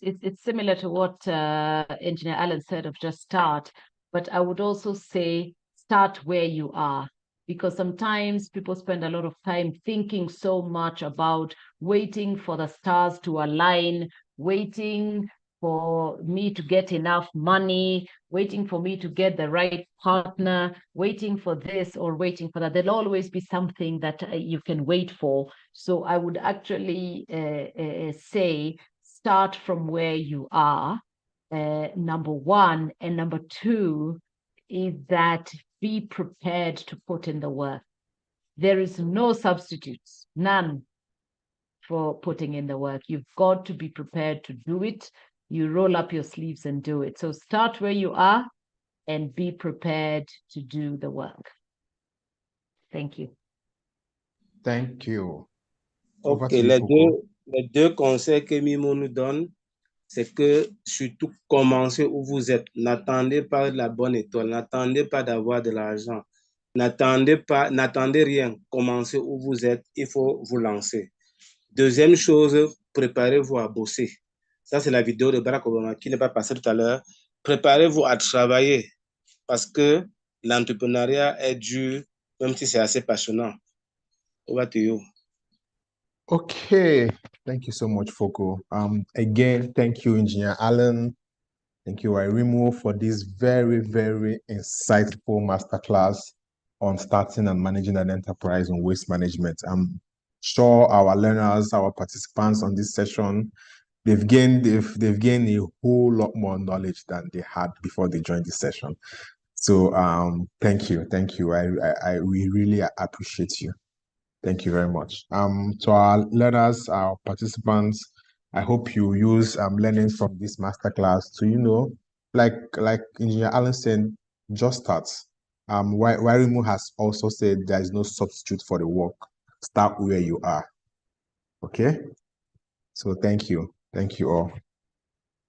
Speaker 4: it's similar to what Engineer Alan said of just start, but I would also say start where you are, because sometimes people spend a lot of time thinking so much about waiting for the stars to align, waiting for me to get enough money, waiting for me to get the right partner, waiting for this or waiting for that. There'll always be something that you can wait for. So I would actually say start from where you are, number one. And number two is that be prepared to put in the work. There is no substitutes, none, for putting in the work. You've got to be prepared to do it. You roll up your sleeves and do it. So start where you are and be prepared to do the work. Thank you.
Speaker 1: Thank you.
Speaker 3: Ok, les deux conseils que Mimo nous donne, c'est que surtout commencez où vous êtes. N'attendez pas la bonne étoile, n'attendez pas d'avoir de l'argent, n'attendez rien. Commencez où vous êtes, il faut vous lancer. Deuxième chose, préparez-vous à bosser. Ça, c'est la vidéo de Barack Obama qui n'est pas passée tout à l'heure. Préparez-vous à travailler parce que l'entrepreneuriat est dur, même si c'est assez passionnant. Over to you.
Speaker 1: Okay, thank you so much, Foko. Again, thank you, Engineer Alan. Thank you, Irimo, for this very, very insightful masterclass on starting and managing an enterprise on waste management. I'm sure our learners, our participants on this session, they've gained a whole lot more knowledge than they had before they joined this session. So thank you. We really appreciate you. Thank you very much. To our learners, our participants, I hope you use learning from this masterclass to, like Engineer Alan said, just start. Wairimu has also said there is no substitute for the work. Start where you are. Okay? So thank you. Thank you all.